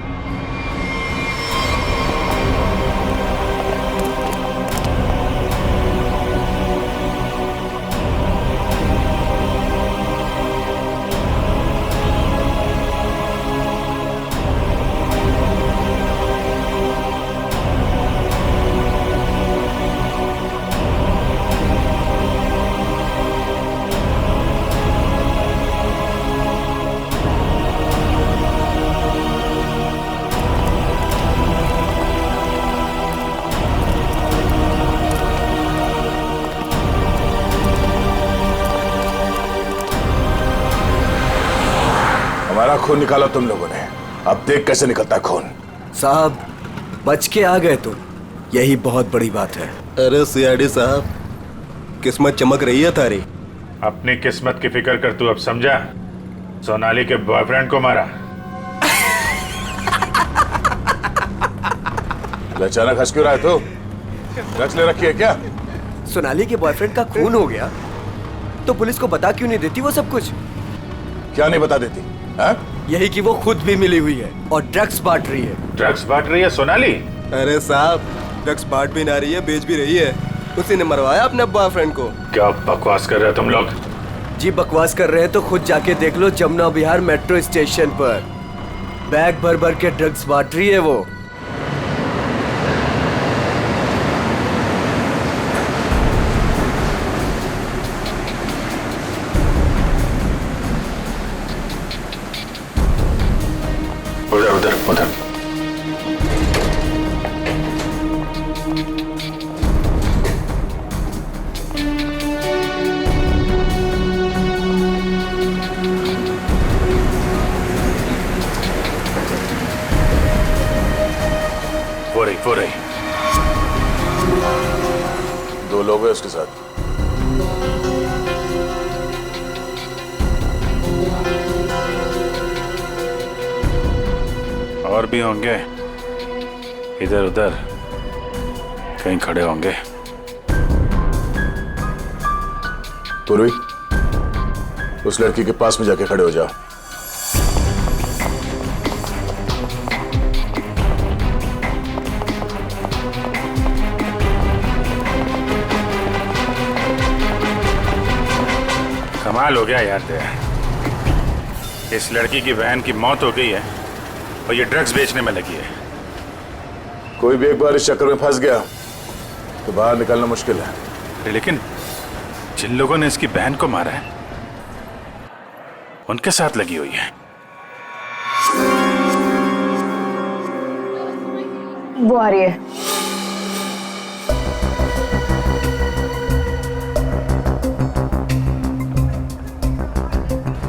हमारा खून निकाला तुम लोगों ने, अब देख कैसे निकलता है खून। साहब बच के आ गए तुम, यही बहुत बड़ी बात है। अरे सीआईडी साहब, किस्मत चमक रही है तारी। अपनी किस्मत की फिक्र कर तू अब समझा? सोनाली के बॉयफ्रेंड को मारा। अचानक हंस क्यों रहा है तू? ड्रग्स ले रखी है क्या? सोनाली के बॉयफ्रेंड का खून हो गया तो पुलिस को बता क्यों नहीं देती वो सब कुछ? क्या नहीं बता देती? यही कि वो खुद भी मिली हुई है और ड्रग्स बांट रही है। ड्रग्स बांट रही है सोनाली? अरे साहब, ड्रग्स बांट भी ना रही है, बेच भी रही है। उसी ने मरवाया अपने बॉयफ्रेंड को। क्या बकवास कर रहे हो तुम लोग? जी बकवास कर रहे हैं तो खुद जाके देख लो, जमुना विहार मेट्रो स्टेशन पर बैग भर भर के ड्रग्स बांट रही है वो। उधर उधर उधर। वो रही। 2 लोग हैं उसके साथ। और भी होंगे, इधर उधर कहीं खड़े होंगे। पूर्वी, उस लड़की के पास में जाके खड़े हो जाओ। कमाल हो गया यार तेरा। इस लड़की की बहन की मौत हो गई है और ये ड्रग्स बेचने में लगी है। कोई भी एक बार इस चक्कर में फंस गया तो बाहर निकलना मुश्किल है। लेकिन जिन लोगों ने इसकी बहन को मारा है उनके साथ लगी हुई है। वो आ रही है।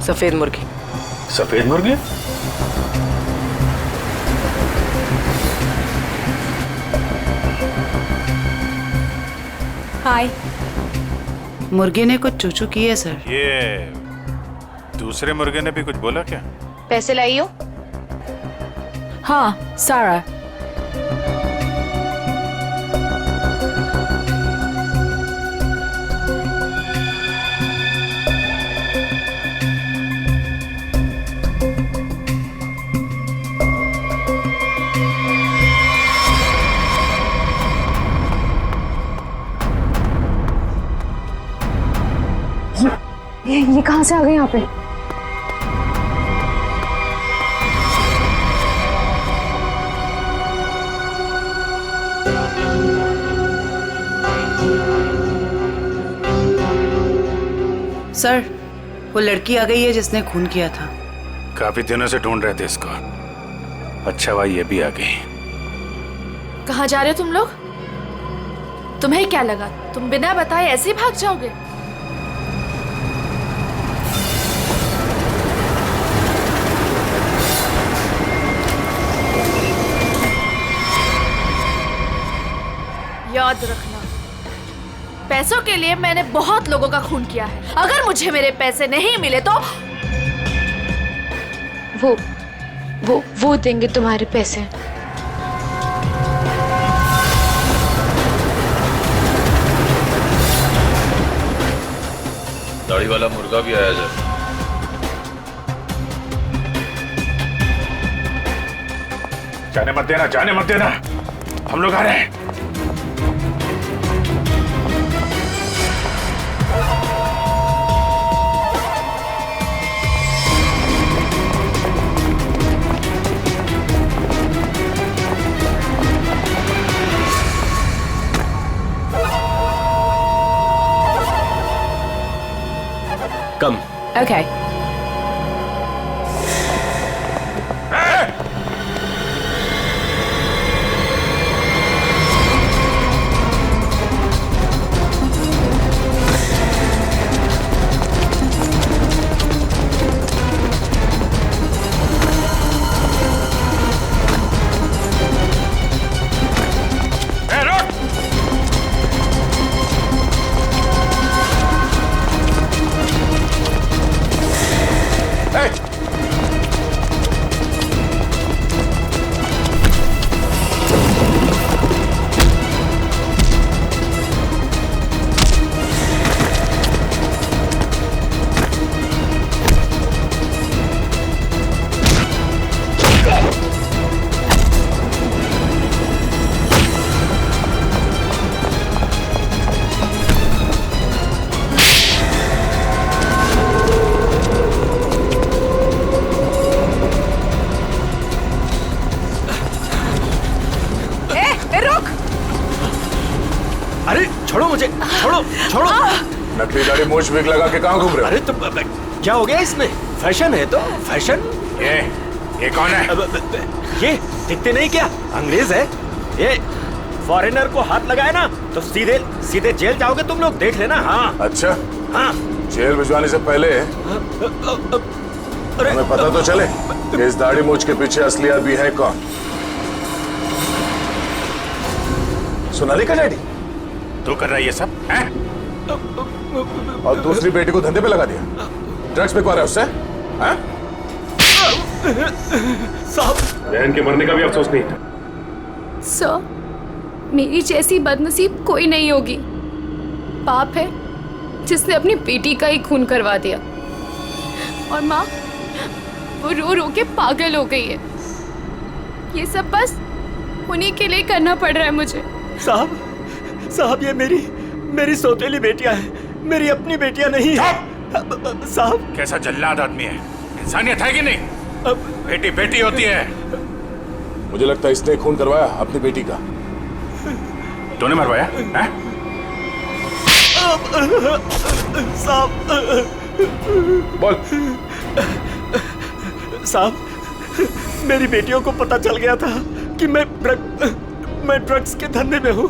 सफेद मुर्गी। सफेद मुर्गी? हाय। मुर्गे ने कुछ चूचू की है सर। ये दूसरे मुर्गे ने भी कुछ बोला क्या? पैसे लाई हो? हाँ, सारा। ये कहाँ से आ गए यहाँ पे? सर, वो लड़की आ गई है जिसने खून किया था। काफी दिनों से ढूंढ रहे थे इसको। अच्छा भाई, ये भी आ गई। कहाँ जा रहे हो तुम लोग? तुम्हें क्या लगा तुम बिना बताए ऐसे ही भाग जाओगे? याद रखना, पैसों के लिए मैंने बहुत लोगों का खून किया है। अगर मुझे मेरे पैसे नहीं मिले तो वो देंगे तुम्हारे पैसे। दाढ़ी वाला मुर्गा भी आया जब। जाने मत देना, जाने मत देना, हम लोग आ रहे हैं। कम। Okay. छोड़ो मुझे, छोड़ो छोड़ो। नकली दाढ़ी मूछ विग लगा के कहाँ घूम रहे हो? अरे तो क्या हो गया इसमें? फैशन है तो फैशन। ये कौन है? ये दिखते नहीं क्या? अंग्रेज है ये। फॉरेनर को हाथ लगाए ना तो सीधे सीधे जेल जाओगे तुम लोग, देख लेना। हाँ अच्छा, हाँ। जेल भिजवाने से पहले हमें पता तो चले कि इस दाढ़ी मूछ के पीछे असली आदमी है कौन। सोनालिका डैडी, तू कर रहा है ये सब हैं? और दूसरी बेटी को धंधे पे लगा दिया, ड्रग्स बिकवा रहा है उससे। साहब, बहन के मरने का भी अफसोस नहीं था। सर, मेरी जैसी बदनसीब कोई नहीं होगी। पाप है जिसने अपनी बेटी का ही खून करवा दिया, और माँ वो रो रो के पागल हो गई है। ये सब बस उन्हीं के लिए करना पड़ रहा है मुझे। साहब ये मेरी सौतेली बेटियां हैं, मेरी अपनी बेटियां नहीं है। साहब, कैसा जल्लाद आदमी है, इंसानियत है कि नहीं? बेटी बेटी होती है। मुझे लगता है इसने खून करवाया अपनी बेटी का। तूने मरवाया हैं? साहब, बोल। साहब, मेरी बेटियों को पता चल गया था कि मैं ड्रग्स के धंधे में हूँ,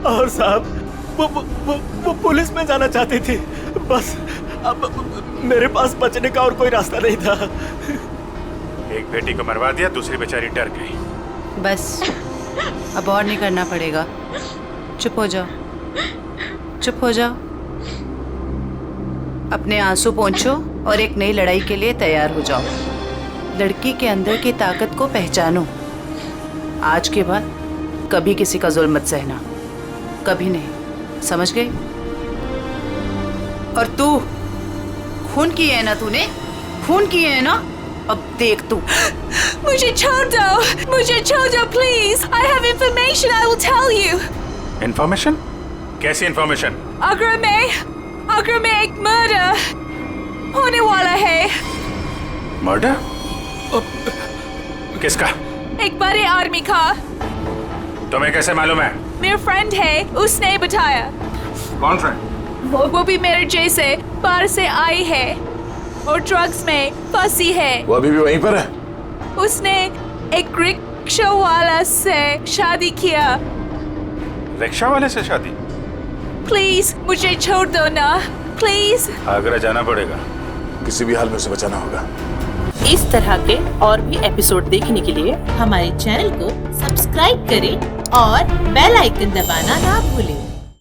और साहब वो पुलिस में जाना चाहती थी। बस अब मेरे पास बचने का और कोई रास्ता नहीं था। एक बेटी को मरवा दिया, दूसरी बेचारी डर गई। बस अब और नहीं करना पड़ेगा। चुप हो जाओ, चुप हो जाओ। अपने आंसू पोंछो और एक नई लड़ाई के लिए तैयार हो जाओ। लड़की के अंदर की ताकत को पहचानो। आज के बाद कभी किसी का जुल्म मत सहना, कभी नहीं, समझ गई? और तू खून की है ना, तूने खून की है ना, अब देख तू। मुझे छोड़ दो, मुझे छोड़ दो please. I have information, I will tell you. Information? कैसी इंफॉर्मेशन? अगर मैं एक मर्डर होने वाला है। मर्डर? किसका? एक बड़े आदमी का। तुम्हें कैसे मालूम है? मेरा फ्रेंड है, उसने बताया। कौन फ्रेंड? वो भी मेरे जैसे बाहर से आई है और ड्रग्स में फंसी है। वो अभी भी वहीं पर है? उसने एक रिक्शा वाला से शादी किया। रिक्शा वाले से शादी? प्लीज मुझे छोड़ दो ना, प्लीज। आगरा जाना पड़ेगा, किसी भी हाल में उसे बचाना होगा। इस तरह के और भी एपिसोड देखने के लिए हमारे चैनल को सब्सक्राइब करें और बेल आइकन दबाना ना भूलें।